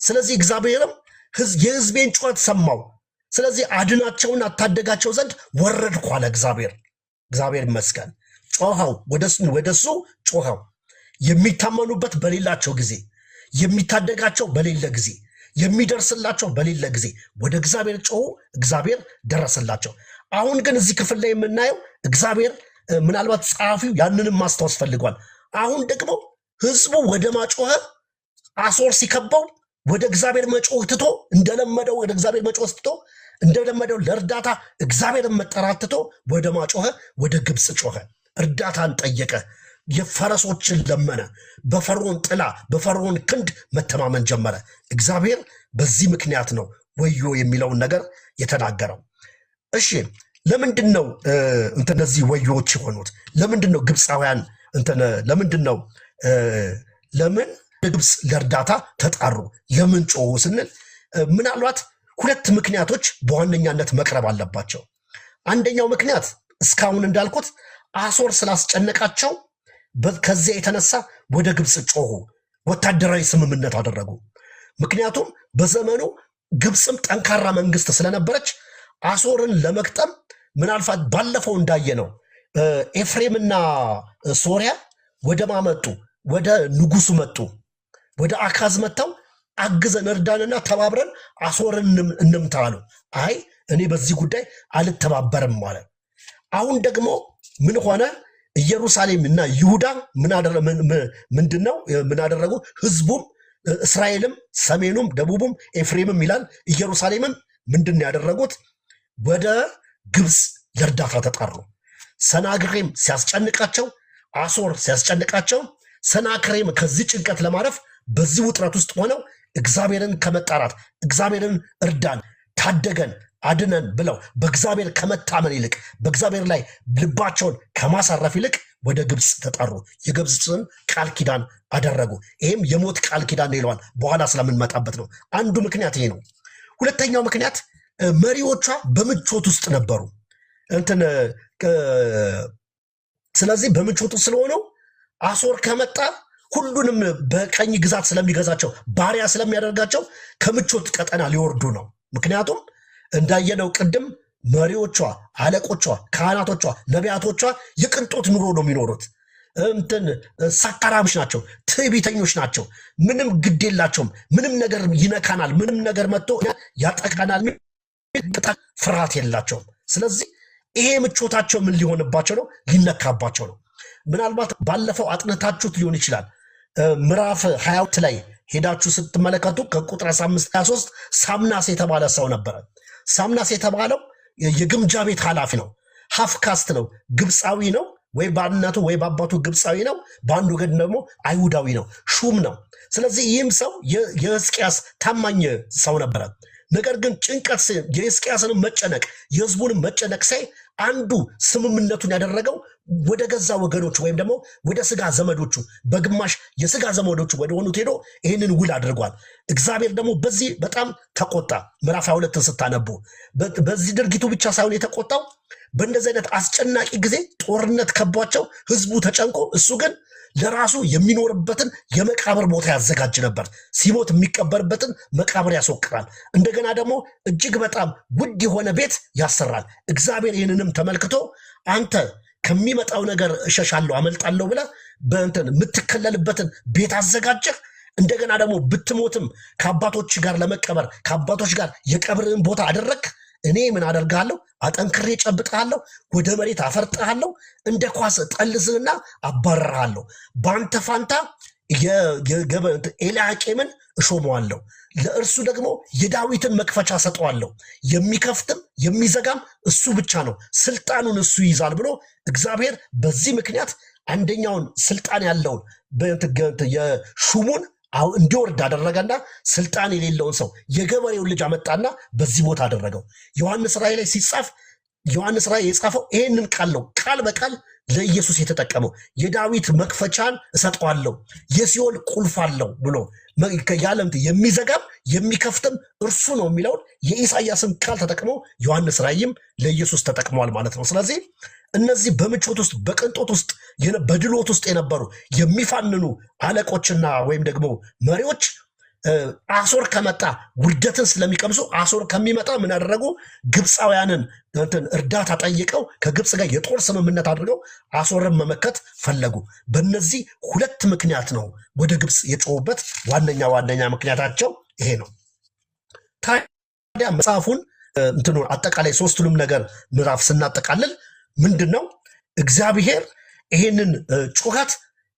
ስለዚህ እግዚአብሔርም የሕዝቤን ጩኸት ሰማው፣ ስለዚህ አድናቸውን አታደጋቸው ዘንድ ወረድኩ አለ እግዚአብሔር። እግዚአብሔር ይመስገን። ጮኸው፣ ወደሱ ጮኸው። የሚታመኑበት በሌላቸው ጊዜ፣ የሚታደጋቸው በሌለ ጊዜ፣ የሚደርስላቸው በሌለ ጊዜ ወደ እግዚአብሔር ጮሁ፣ እግዚአብሔር ደረሰላቸው። አሁን ግን እዚህ ክፍል ላይ የምናየው እግዚአብሔር ምናልባት ጸሐፊው ያንንም ማስታወስ ፈልጓል። አሁን ደግሞ ህዝቡ ወደ ማጮኸ አሶር ሲከበው ወደ እግዚአብሔር መጮህ ትቶ እንደለመደው ወደ እግዚአብሔር መጮህ ትቶ እንደለመደው ለእርዳታ እግዚአብሔርን መጠራት ትቶ ወደ ማጮኸ ወደ ግብፅ ጮኸ። እርዳታን ጠየቀ። የፈረሶችን ለመነ። በፈርዖን ጥላ በፈርዖን ክንድ መተማመን ጀመረ። እግዚአብሔር በዚህ ምክንያት ነው ወዮ የሚለውን ነገር የተናገረው። እሺ ለምንድን ነው እነዚህ ወዮዎች የሆኑት? ለምንድን ነው ግብፃውያን ለምንድን ነው ለምን ግብፅ ለእርዳታ ተጣሩ? ለምን ጮሁ ስንል ምናልባት ሁለት ምክንያቶች በዋነኛነት መቅረብ አለባቸው። አንደኛው ምክንያት እስካሁን እንዳልኩት አሶር ስላስጨነቃቸው ከዚያ የተነሳ ወደ ግብፅ ጮሁ፣ ወታደራዊ ስምምነት አደረጉ። ምክንያቱም በዘመኑ ግብፅም ጠንካራ መንግስት ስለነበረች አሶርን ለመቅጠም ምናልባት ባለፈው እንዳየነው ኤፍሬምና ሶሪያ ወደ ማመጡ ወደ ንጉሱ መጡ። ወደ አካዝ መጥተው አግዘን እርዳንና ተባብረን አሶርን እንምታ አሉ። አይ እኔ በዚህ ጉዳይ አልተባበርም ማለት። አሁን ደግሞ ምን ሆነ? ኢየሩሳሌም እና ይሁዳ ምንድነው ምን አደረጉ? ህዝቡም እስራኤልም ሰሜኑም ደቡቡም ኤፍሬምም ይላል ኢየሩሳሌምም ምንድን ያደረጉት? ወደ ግብፅ ለእርዳታ ተጣሩ። ሰናክሬም ሲያስጨንቃቸው፣ አሶር ሲያስጨንቃቸው፣ ሰናክሬም ከዚህ ጭንቀት ለማረፍ በዚህ ውጥረት ውስጥ ሆነው እግዚአብሔርን ከመጣራት እግዚአብሔርን እርዳን፣ ታደገን፣ አድነን ብለው በእግዚአብሔር ከመታመን ይልቅ በእግዚአብሔር ላይ ልባቸውን ከማሳረፍ ይልቅ ወደ ግብፅ ተጣሩ። የግብፅን ቃል ኪዳን አደረጉ። ይህም የሞት ቃል ኪዳን ይለዋል። በኋላ ስለምንመጣበት ነው። አንዱ ምክንያት ይሄ ነው። ሁለተኛው ምክንያት መሪዎቿ በምቾት ውስጥ ነበሩ። ስለዚህ በምቾቱ ስለሆነው አሶር ከመጣ ሁሉንም በቀኝ ግዛት ስለሚገዛቸው ባሪያ ስለሚያደርጋቸው ከምቾት ቀጠና ሊወርዱ ነው። ምክንያቱም እንዳየነው ቅድም መሪዎቿ፣ አለቆቿ፣ ካህናቶቿ፣ ነቢያቶቿ የቅንጦት ኑሮ ነው የሚኖሩት። ሳካራምሽ ናቸው፣ ትዕቢተኞች ናቸው። ምንም ግድ የላቸውም። ምንም ነገር ይነካናል፣ ምንም ነገር መጥቶ ያጠቃናል፣ ፍርሃት የላቸውም። ስለዚህ ይሄ ምቾታቸው ምን ሊሆንባቸው ነው? ሊነካባቸው ነው። ምናልባት ባለፈው አጥንታችሁት ሊሆን ይችላል። ምዕራፍ 22 ላይ ሄዳችሁ ስትመለከቱ ከቁጥር 15-23 ሳምናስ የተባለ ሰው ነበረ። ሳምናስ የተባለው የግምጃ ቤት ኃላፊ ነው። ሀፍካስት ነው። ግብፃዊ ነው። ወይ በእናቱ ወይ በአባቱ ግብፃዊ ነው። በአንድ ወገን ደግሞ አይሁዳዊ ነው። ሹም ነው። ስለዚህ ይህም ሰው የሕዝቅያስ ታማኝ ሰው ነበረ። ነገር ግን ጭንቀት የሕዝቅያስንም መጨነቅ የህዝቡንም መጨነቅ ሳይ አንዱ ስምምነቱን ያደረገው ወደ ገዛ ወገኖቹ ወይም ደግሞ ወደ ስጋ ዘመዶቹ በግማሽ የስጋ ዘመዶቹ ወደ ሆኑት ሄዶ ይህንን ውል አድርጓል። እግዚአብሔር ደግሞ በዚህ በጣም ተቆጣ። ምዕራፍ 22 ስታነቡ በዚህ ድርጊቱ ብቻ ሳይሆን የተቆጣው በእንደዚህ አይነት አስጨናቂ ጊዜ ጦርነት ከቧቸው ህዝቡ ተጨንቆ እሱ ግን ለራሱ የሚኖርበትን የመቃብር ቦታ ያዘጋጅ ነበር። ሲሞት የሚቀበርበትን መቃብር ያስወቅራል። እንደገና ደግሞ እጅግ በጣም ውድ የሆነ ቤት ያሰራል። እግዚአብሔር ይህንንም ተመልክቶ አንተ ከሚመጣው ነገር እሸሻለሁ አመልጣለሁ ብለህ የምትከለልበትን ቤት አዘጋጀህ። እንደገና ደግሞ ብትሞትም ከአባቶች ጋር ለመቀበር ከአባቶች ጋር የቀብርህን ቦታ አደረግህ። እኔ ምን አደርግሃለሁ? አጠንክሬ ጨብጥሃለሁ፣ ወደ መሬት አፈርጥሃለሁ፣ እንደ ኳስ ጠልዝህና አባረርሃለሁ። በአንተ ፋንታ ኤልያቄምን እሾመዋለሁ፣ ለእርሱ ደግሞ የዳዊትን መክፈቻ ሰጠዋለሁ፣ የሚከፍትም የሚዘጋም እሱ ብቻ ነው፣ ስልጣኑን እሱ ይይዛል ብሎ እግዚአብሔር በዚህ ምክንያት አንደኛውን ስልጣን ያለውን የሹሙን እንዲወርድ አደረገና ስልጣን የሌለውን ሰው የገበሬውን ልጅ አመጣና በዚህ ቦታ አደረገው። ዮሐንስ ራእይ ላይ ሲጻፍ ዮሐንስ ራእይ የጻፈው ይሄንን ቃል ነው። ቃል በቃል ለኢየሱስ የተጠቀመው የዳዊት መክፈቻን እሰጠዋለሁ፣ የሲኦል ቁልፍ አለው ብሎ ያለም የሚዘጋም የሚከፍትም እርሱ ነው የሚለውን የኢሳያስን ቃል ተጠቅሞ ዮሐንስ ራእይም ለኢየሱስ ተጠቅሟል ማለት ነው። ስለዚህ እነዚህ በምቾት ውስጥ በቅንጦት ውስጥ በድሎት ውስጥ የነበሩ የሚፋንኑ አለቆችና ወይም ደግሞ መሪዎች አሶር ከመጣ ውርደትን ስለሚቀምሱ አሶር ከሚመጣ ምን አደረጉ? ግብፃውያንን እርዳታ ጠይቀው ከግብፅ ጋር የጦር ስምምነት አድርገው አሶርን መመከት ፈለጉ። በእነዚህ ሁለት ምክንያት ነው ወደ ግብፅ የጮሁበት። ዋነኛ ምክንያታቸው ይሄ ነው። ታዲያ መጽሐፉን አጠቃላይ ሶስቱንም ነገር ምዕራፍ ስናጠቃልል ምንድን ነው እግዚአብሔር ይሄንን ጩኸት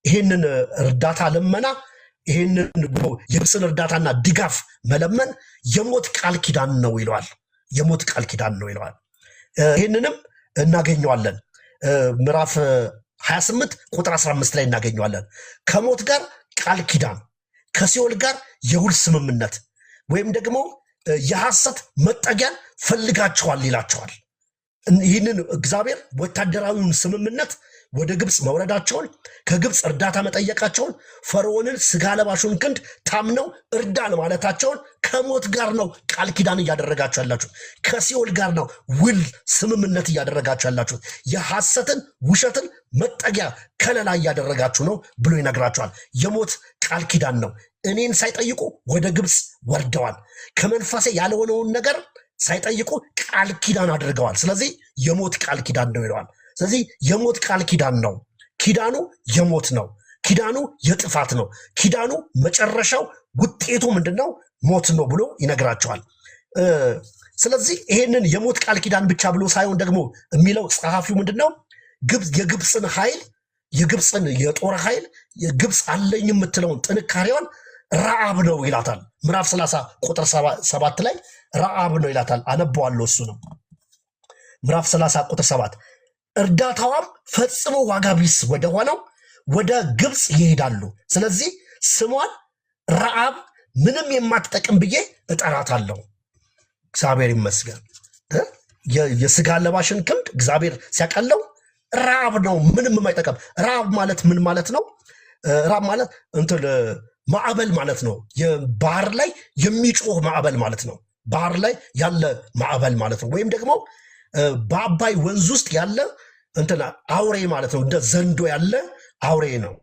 ይሄንን እርዳታ ልመና ይህንን የግብፅን እርዳታና ድጋፍ መለመን የሞት ቃል ኪዳን ነው ይለዋል። የሞት ቃል ኪዳን ነው ይለዋል። ይህንንም እናገኘዋለን ምዕራፍ 28 ቁጥር 15 ላይ እናገኘዋለን። ከሞት ጋር ቃል ኪዳን፣ ከሲኦል ጋር የውል ስምምነት ወይም ደግሞ የሐሰት መጠጊያን ፈልጋቸዋል ይላቸዋል። ይህንን እግዚአብሔር ወታደራዊውን ስምምነት ወደ ግብፅ መውረዳቸውን ከግብፅ እርዳታ መጠየቃቸውን ፈርዖንን ስጋ ለባሹን ክንድ ታምነው እርዳን ማለታቸውን ከሞት ጋር ነው ቃል ኪዳን እያደረጋችሁ ያላችሁ። ከሲኦል ጋር ነው ውል ስምምነት እያደረጋችሁ ያላችሁ። የሐሰትን ውሸትን መጠጊያ ከለላ እያደረጋችሁ ነው ብሎ ይነግራቸዋል። የሞት ቃል ኪዳን ነው። እኔን ሳይጠይቁ ወደ ግብፅ ወርደዋል። ከመንፈሴ ያልሆነውን ነገር ሳይጠይቁ ቃል ኪዳን አድርገዋል። ስለዚህ የሞት ቃል ኪዳን ነው ይለዋል። ስለዚህ የሞት ቃል ኪዳን ነው። ኪዳኑ የሞት ነው። ኪዳኑ የጥፋት ነው። ኪዳኑ መጨረሻው ውጤቱ ምንድነው? ሞት ነው ብሎ ይነግራቸዋል። ስለዚህ ይሄንን የሞት ቃል ኪዳን ብቻ ብሎ ሳይሆን ደግሞ የሚለው ጸሐፊው ምንድነው? የግብፅን ኃይል የግብፅን የጦር ኃይል የግብፅ አለኝ የምትለውን ጥንካሬዋን ረዓብ ነው ይላታል። ምዕራፍ 30 ቁጥር 7 ላይ ረዓብ ነው ይላታል። አነበዋለሁ። እሱ ነው ምዕራፍ 30 ቁጥር 7 እርዳታዋም ፈጽሞ ዋጋ ቢስ ወደ ሆነው ወደ ግብፅ ይሄዳሉ። ስለዚህ ስሟን ረዓብ ምንም የማትጠቅም ብዬ እጠራታለሁ። እግዚአብሔር ይመስገን። የስጋ ለባሽን ክንድ እግዚአብሔር ሲያቀለው ረዓብ ነው፣ ምንም የማይጠቅም። ረዓብ ማለት ምን ማለት ነው? ረዓብ ማለት እንትን ማዕበል ማለት ነው። የባህር ላይ የሚጮህ ማዕበል ማለት ነው። ባህር ላይ ያለ ማዕበል ማለት ነው። ወይም ደግሞ በአባይ ወንዝ ውስጥ ያለ እንትና አውሬ ማለት ነው። እንደ ዘንዶ ያለ አውሬ ነው።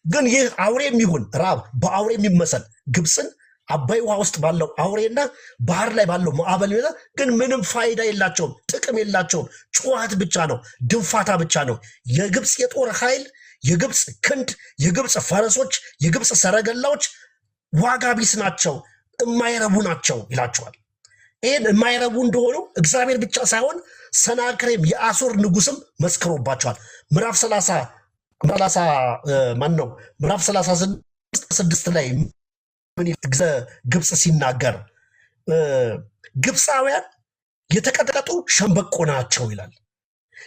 ግን ይህ አውሬ የሚሆን ረዓብ በአውሬ የሚመሰል ግብፅን አባይ ውሃ ውስጥ ባለው አውሬና ባህር ላይ ባለው ማዕበል ግን ምንም ፋይዳ የላቸውም፣ ጥቅም የላቸውም። ጩኸት ብቻ ነው፣ ድንፋታ ብቻ ነው። የግብፅ የጦር ኃይል፣ የግብፅ ክንድ፣ የግብፅ ፈረሶች፣ የግብፅ ሰረገላዎች ዋጋ ቢስ ናቸው፣ የማይረቡ ናቸው ይላቸዋል። ይህን የማይረቡ እንደሆኑ እግዚአብሔር ብቻ ሳይሆን ሰናክሬም የአሦር ንጉስም መስክሮባቸዋል። ምዕራፍ 36 ላይ ግብፅ ሲናገር ግብፃውያን የተቀጠቀጡ ሸምበቆ ናቸው ይላል።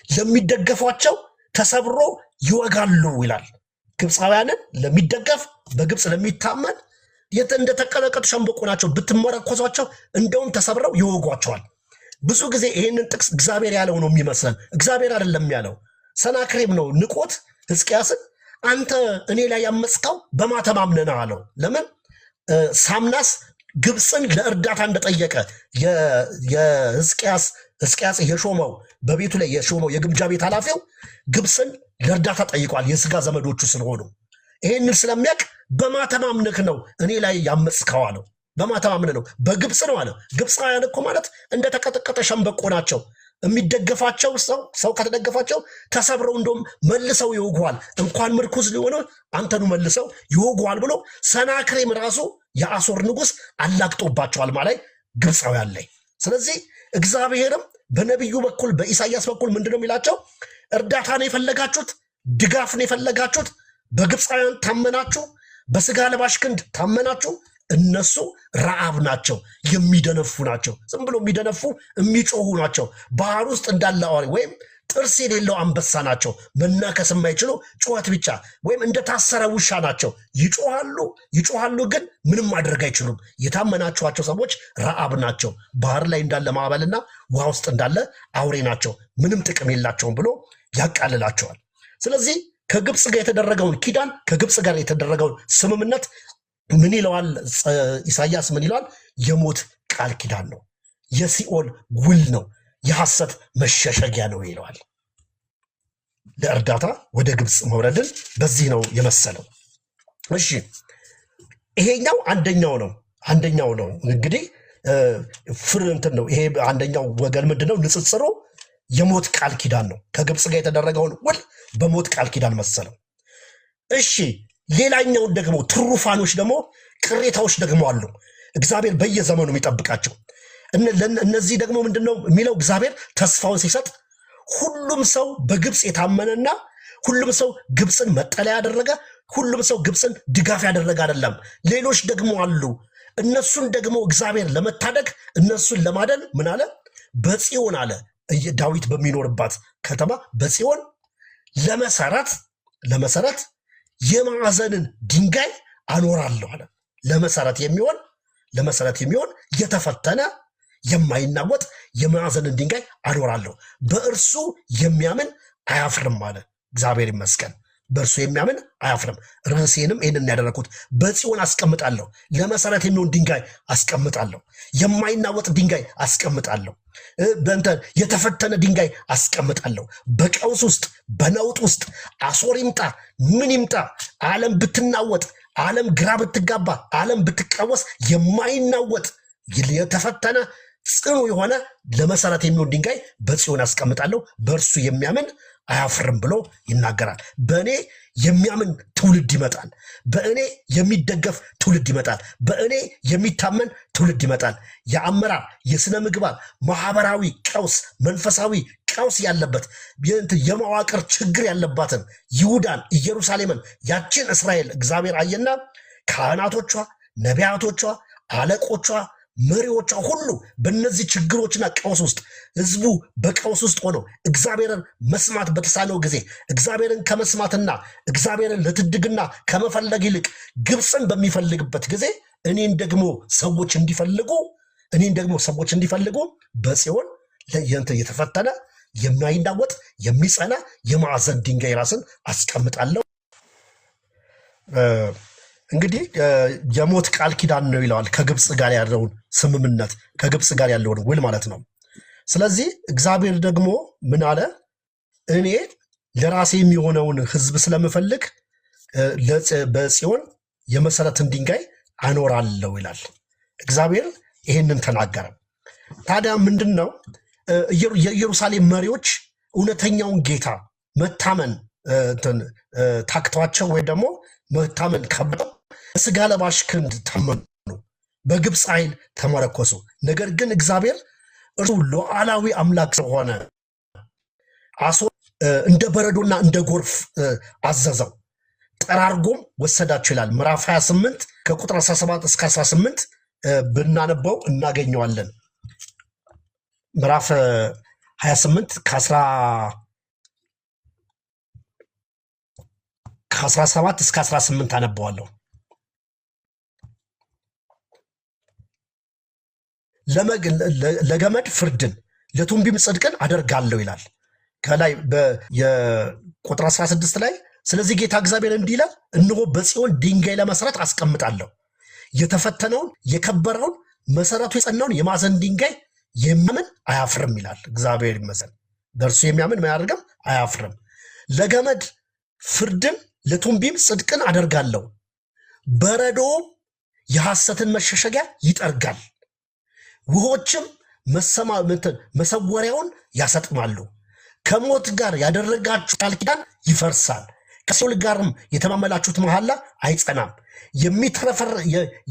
ለሚደገፏቸው ተሰብሮ ይወጋሉ ይላል። ግብፃውያንን ለሚደገፍ በግብፅ ለሚታመን እንደተቀጠቀጡ ሸምበቆ ናቸው፣ ብትመረኮዟቸው እንደውም ተሰብረው ይወጓቸዋል። ብዙ ጊዜ ይህንን ጥቅስ እግዚአብሔር ያለው ነው የሚመስለን። እግዚአብሔር አይደለም ያለው፣ ሰናክሬም ነው ንቆት ሕዝቅያስን አንተ እኔ ላይ ያመፅከው በማተማምነና አለው። ለምን ሳምናስ ግብፅን ለእርዳታ እንደጠየቀ ሕዝቅያስ የሾመው በቤቱ ላይ የሾመው የግምጃ ቤት ኃላፊው ግብፅን ለእርዳታ ጠይቋል፣ የስጋ ዘመዶቹ ስለሆኑ። ይሄንን ስለሚያውቅ በማተማምነክ ነው እኔ ላይ ያመፅከው አለው። በማተማምነ ነው፣ በግብፅ ነው አለ። ግብፃውያን እኮ ማለት እንደተቀጠቀጠ ሸምበቆ ናቸው። የሚደገፋቸው ሰው ከተደገፋቸው ተሰብረው እንደውም መልሰው ይወጉዋል። እንኳን ምርኩዝ ሊሆነ አንተኑ መልሰው ይወጉዋል ብሎ ሰናክሬም ራሱ የአሦር ንጉስ አላግጦባቸዋል ማለት ግብፃውያን ላይ። ስለዚህ እግዚአብሔርም በነቢዩ በኩል በኢሳይያስ በኩል ምንድነው የሚላቸው? እርዳታ ነው የፈለጋችሁት፣ ድጋፍ ነው የፈለጋችሁት፣ በግብፃውያን ታመናችሁ፣ በስጋ ለባሽ ክንድ ታመናችሁ። እነሱ ረዓብ ናቸው፣ የሚደነፉ ናቸው። ዝም ብሎ የሚደነፉ የሚጮሁ ናቸው። ባህር ውስጥ እንዳለ አውሬ ወይም ጥርስ የሌለው አንበሳ ናቸው። መናከስ የማይችሉ ጩኸት ብቻ ወይም እንደታሰረ ውሻ ናቸው። ይጮሃሉ፣ ግን ምንም ማድረግ አይችሉም። የታመናችኋቸው ሰዎች ረዓብ ናቸው። ባህር ላይ እንዳለ ማዕበልና ውሃ ውስጥ እንዳለ አውሬ ናቸው። ምንም ጥቅም የላቸውም ብሎ ያቃልላቸዋል። ስለዚህ ከግብፅ ጋር የተደረገውን ኪዳን፣ ከግብፅ ጋር የተደረገውን ስምምነት ምን ይለዋል ኢሳይያስ? ምን ይለዋል? የሞት ቃል ኪዳን ነው፣ የሲኦል ውል ነው፣ የሐሰት መሸሸጊያ ነው ይለዋል። ለእርዳታ ወደ ግብፅ መውረድን በዚህ ነው የመሰለው። እሺ ይሄኛው አንደኛው ነው እንግዲህ ፍርንትን ነው። ይሄ አንደኛው ወገን ምንድነው? ንጽጽሩ የሞት ቃል ኪዳን ነው። ከግብፅ ጋር የተደረገውን ውል በሞት ቃል ኪዳን መሰለው። እሺ ሌላኛውን ደግሞ ትሩፋኖች ደግሞ ቅሬታዎች ደግሞ አሉ፣ እግዚአብሔር በየዘመኑ የሚጠብቃቸው። እነዚህ ደግሞ ምንድነው የሚለው? እግዚአብሔር ተስፋውን ሲሰጥ ሁሉም ሰው በግብፅ የታመነና ሁሉም ሰው ግብፅን መጠለያ ያደረገ ሁሉም ሰው ግብፅን ድጋፍ ያደረገ አይደለም። ሌሎች ደግሞ አሉ። እነሱን ደግሞ እግዚአብሔር ለመታደግ እነሱን ለማደን ምን አለ? በጽዮን አለ ዳዊት በሚኖርባት ከተማ በጽዮን ለመሰረት የማዕዘንን ድንጋይ አኖራለሁ አለ። ለመሰረት የሚሆን የተፈተነ የማይናወጥ የማዕዘንን ድንጋይ አኖራለሁ፣ በእርሱ የሚያምን አያፍርም አለ። እግዚአብሔር ይመስገን። በእርሱ የሚያምን አያፍርም። ርዕሴንም ይህንን ያደረኩት በጽዮን አስቀምጣለሁ፣ ለመሰረት የሚሆን ድንጋይ አስቀምጣለሁ፣ የማይናወጥ ድንጋይ አስቀምጣለሁ፣ የተፈተነ ድንጋይ አስቀምጣለሁ። በቀውስ ውስጥ በነውጥ ውስጥ አሦር ይምጣ ምን ይምጣ፣ ዓለም ብትናወጥ፣ ዓለም ግራ ብትጋባ፣ ዓለም ብትቃወስ የማይናወጥ የተፈተነ ጽኑ የሆነ ለመሰረት የሚሆን ድንጋይ በጽዮን አስቀምጣለሁ፣ በእርሱ የሚያምን አያፍርም ብሎ ይናገራል። በእኔ የሚያምን ትውልድ ይመጣል። በእኔ የሚደገፍ ትውልድ ይመጣል። በእኔ የሚታመን ትውልድ ይመጣል። የአመራር የሥነ ምግባር ማህበራዊ ቀውስ መንፈሳዊ ቀውስ ያለበት የመዋቅር ችግር ያለባትን ይሁዳን ኢየሩሳሌምን ያችን እስራኤል እግዚአብሔር አየና ካህናቶቿ ነቢያቶቿ አለቆቿ መሪዎቿ ሁሉ በእነዚህ ችግሮችና ቀውስ ውስጥ ህዝቡ በቀውስ ውስጥ ሆነው እግዚአብሔርን መስማት በተሳነው ጊዜ እግዚአብሔርን ከመስማትና እግዚአብሔርን ለትድግና ከመፈለግ ይልቅ ግብፅን በሚፈልግበት ጊዜ እኔን ደግሞ ሰዎች እንዲፈልጉ በጽዮን የተፈተነ የማይናወጥ የሚጸና የማዕዘን ድንጋይ ራስን አስቀምጣለሁ። እንግዲህ የሞት ቃል ኪዳን ነው ይለዋል። ከግብፅ ጋር ያለውን ስምምነት ከግብፅ ጋር ያለውን ውል ማለት ነው። ስለዚህ እግዚአብሔር ደግሞ ምን አለ? እኔ ለራሴ የሚሆነውን ህዝብ ስለምፈልግ በጽዮን የመሰረትን ድንጋይ አኖራለሁ ይላል። እግዚአብሔር ይሄንን ተናገረ። ታዲያ ምንድን ነው የኢየሩሳሌም መሪዎች እውነተኛውን ጌታ መታመን ታክቷቸው ወይ ደግሞ መታመን ከብደው ስጋ ለባሽ ክንድ ታመኑ፣ በግብፅ ኃይል ተመረኮሱ። ነገር ግን እግዚአብሔር እርሱ ሉዓላዊ አምላክ ስለሆነ አሦር እንደ በረዶና እንደ ጎርፍ አዘዘው፣ ጠራርጎም ወሰዳቸው ይላል። ምዕራፍ 28 ከቁጥር 17 እስከ 18 ብናነበው እናገኘዋለን። ምዕራፍ 28 ከ17 እስከ 18 አነበዋለሁ። ለገመድ ፍርድን ለቱንቢም ጽድቅን አደርጋለሁ ይላል። ከላይ የቁጥር 16 ላይ ስለዚህ ጌታ እግዚአብሔር እንዲህ ይላል፣ እነሆ በጽዮን ድንጋይ ለመሰረት አስቀምጣለሁ፣ የተፈተነውን የከበረውን መሰረቱ የጸናውን የማዕዘን ድንጋይ የሚያምን አያፍርም ይላል። እግዚአብሔር ይመስገን። በእርሱ የሚያምን ምን አያደርግም? አያፍርም። ለገመድ ፍርድን ለቱንቢም ጽድቅን አደርጋለሁ፣ በረዶም የሐሰትን መሸሸጊያ ይጠርጋል፣ ውሆችም መሰወሪያውን ያሰጥማሉ። ከሞት ጋር ያደረጋችሁ ቃል ኪዳን ይፈርሳል፣ ከሲኦል ጋርም የተማመላችሁት መሐላ አይጸናም።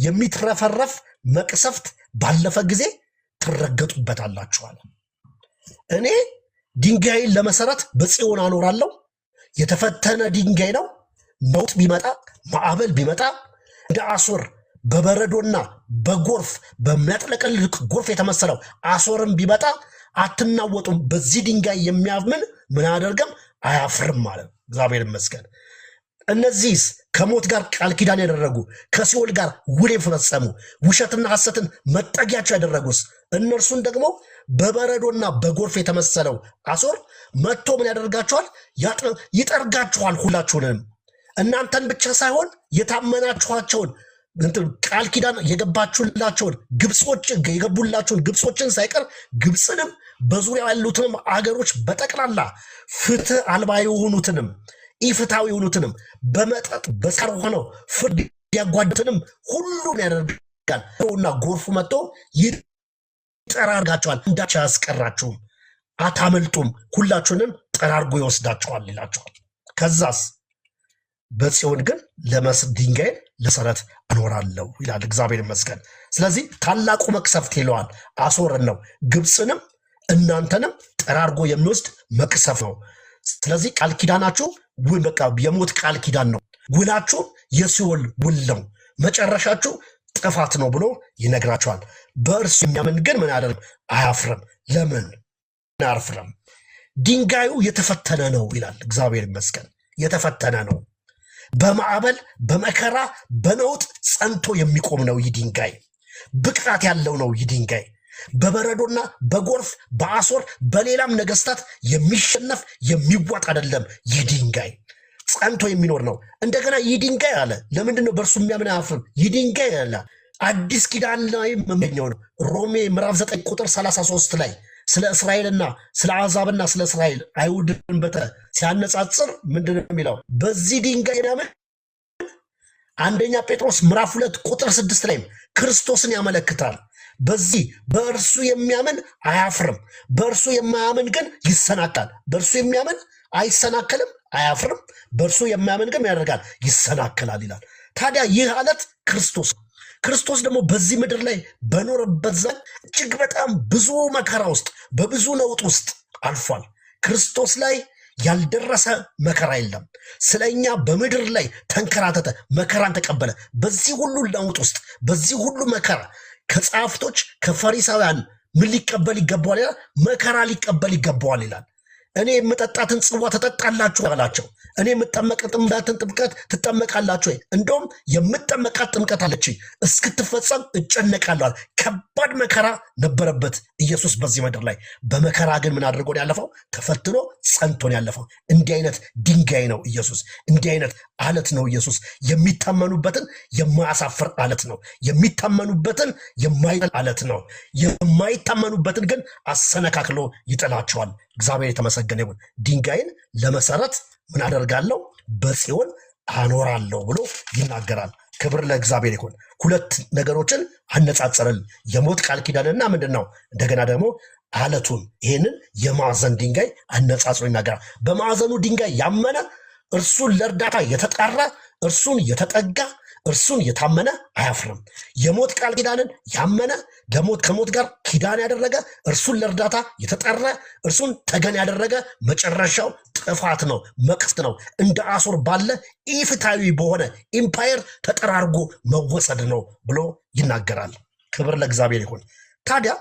የሚትረፈረፍ መቅሰፍት ባለፈ ጊዜ ትረገጡበታላችኋል። እኔ ድንጋይን ለመሰረት በጽዮን አኖራለሁ። የተፈተነ ድንጋይ ነው። ነውጥ ቢመጣ ማዕበል ቢመጣ እንደ አሦር በበረዶና በጎርፍ በሚያጥለቀልቅ ጎርፍ የተመሰለው አሦርም ቢመጣ አትናወጡም። በዚህ ድንጋይ የሚያምን ምን አያደርግም? አያፍርም ማለት እግዚአብሔር ይመስገን። እነዚህስ ከሞት ጋር ቃል ኪዳን ያደረጉ ከሲኦል ጋር ውል የፈጸሙ ውሸትና ሐሰትን መጠጊያቸው ያደረጉስ እነርሱን ደግሞ በበረዶና በጎርፍ የተመሰለው አሦር መጥቶ ምን ያደርጋቸዋል? ይጠርጋችኋል። ሁላችሁንም እናንተን ብቻ ሳይሆን የታመናችኋቸውን ቃል ኪዳን የገባችሁላቸውን የገቡላቸውን ግብጾችን ሳይቀር ግብፅንም በዙሪያ ያሉትንም አገሮች በጠቅላላ ፍትህ አልባ የሆኑትንም ኢፍትሃዊ የሆኑትንም በመጠጥ በሳር ሆነው ፍርድ ያጓዱትንም ሁሉን ያደርጋል። እና ጎርፉ መጥቶ ይጠራርጋቸዋል፣ እንዳቸው አያስቀራችሁም፣ አታመልጡም፣ ሁላችሁንም ጠራርጎ ይወስዳቸዋል ይላቸዋል። ከዛስ በጽዮን ግን ድንጋይን ለመሰረት አኖራለሁ ይላል። እግዚአብሔር ይመስገን። ስለዚህ ታላቁ መቅሰፍት ይለዋል አሦርን ነው፣ ግብፅንም እናንተንም ጠራርጎ የሚወስድ መቅሰፍ ነው። ስለዚህ ቃል ኪዳናችሁ በቃ የሞት ቃል ኪዳን ነው። ውላችሁ የሲኦል ውል ነው፣ መጨረሻችሁ ጥፋት ነው ብሎ ይነግራቸዋል። በእርሱ የሚያምን ግን ምን ያደርግ አያፍርም። ለምን አያፍርም? ድንጋዩ የተፈተነ ነው ይላል። እግዚአብሔር ይመስገን የተፈተነ ነው። በማዕበል በመከራ በነውጥ ጸንቶ የሚቆም ነው ይህ ድንጋይ። ብቃት ያለው ነው ይህ ድንጋይ። በበረዶና በጎርፍ በአሶር በሌላም ነገስታት የሚሸነፍ የሚዋጥ አይደለም። ይህ ድንጋይ ጸንቶ የሚኖር ነው። እንደገና ይህ ድንጋይ አለ ለምንድን ነው በእርሱ የሚያምን አያፍርም? ይህ ድንጋይ አለ አዲስ ኪዳን ላይ መመኛው ነው። ሮሜ ምዕራፍ 9 ቁጥር 33 ላይ ስለ እስራኤልና ስለ አሕዛብና ስለ እስራኤል አይሁድን ሲያነጻጽር ምንድን ነው የሚለው? በዚህ ድንጋይ ያምን አንደኛ ጴጥሮስ ምዕራፍ 2 ቁጥር 6 ላይም ክርስቶስን ያመለክታል። በዚህ በእርሱ የሚያምን አያፍርም፣ በእርሱ የማያምን ግን ይሰናካል። በእርሱ የሚያምን አይሰናከልም፣ አያፍርም። በእርሱ የማያምን ግን ያደርጋል ይሰናከላል ይላል። ታዲያ ይህ አለት ክርስቶስ ደግሞ በዚህ ምድር ላይ በኖረበት ዘመን እጅግ በጣም ብዙ መከራ ውስጥ በብዙ ነውጥ ውስጥ አልፏል። ክርስቶስ ላይ ያልደረሰ መከራ የለም። ስለኛ በምድር ላይ ተንከራተተ፣ መከራን ተቀበለ። በዚህ ሁሉ ነውጥ ውስጥ በዚህ ሁሉ መከራ ከጻፍቶች ከፈሪሳውያን ምን ሊቀበል ይገባዋል ይላል? መከራ ሊቀበል ይገባዋል ይላል። እኔ የምጠጣትን ጽዋ ተጠጣላችሁ አላቸው። እኔ የምጠመቅበትን ጥምቀት ትጠመቃላችሁ ወይ? እንደውም የምጠመቃት ጥምቀት አለች እስክትፈጸም እጨነቃለሁ። ከባድ መከራ ነበረበት ኢየሱስ በዚህ ምድር ላይ። በመከራ ግን ምን አድርጎ ነው ያለፈው? ተፈትኖ ጸንቶ ነው ያለፈው። እንዲህ አይነት ድንጋይ ነው ኢየሱስ። እንዲህ አይነት አለት ነው ኢየሱስ። የሚታመኑበትን የማያሳፍር አለት ነው። የሚታመኑበትን የማይጥል አለት ነው። የማይታመኑበትን ግን አሰነካክሎ ይጥላቸዋል። እግዚአብሔር የተመሰገነ ይሁን። ድንጋይን ለመሰረት ምን አደርጋለሁ? በጽዮን አኖራለሁ ብሎ ይናገራል። ክብር ለእግዚአብሔር ይሁን። ሁለት ነገሮችን አነጻጸረል። የሞት ቃል ኪዳንና ምንድን ነው? እንደገና ደግሞ አለቱን፣ ይህንን የማዕዘን ድንጋይ አነጻጽሮ ይናገራል። በማዕዘኑ ድንጋይ ያመነ እርሱን ለእርዳታ የተጠራ እርሱን የተጠጋ እርሱን የታመነ አያፍርም። የሞት ቃል ኪዳንን ያመነ ከሞት ጋር ኪዳን ያደረገ እርሱን ለእርዳታ የተጠራ እርሱን ተገን ያደረገ መጨረሻው ጥፋት ነው፣ መቅሰፍት ነው። እንደ አሶር ባለ ኢፍትሐዊ በሆነ ኢምፓየር ተጠራርጎ መወሰድ ነው ብሎ ይናገራል። ክብር ለእግዚአብሔር ይሁን። ታዲያ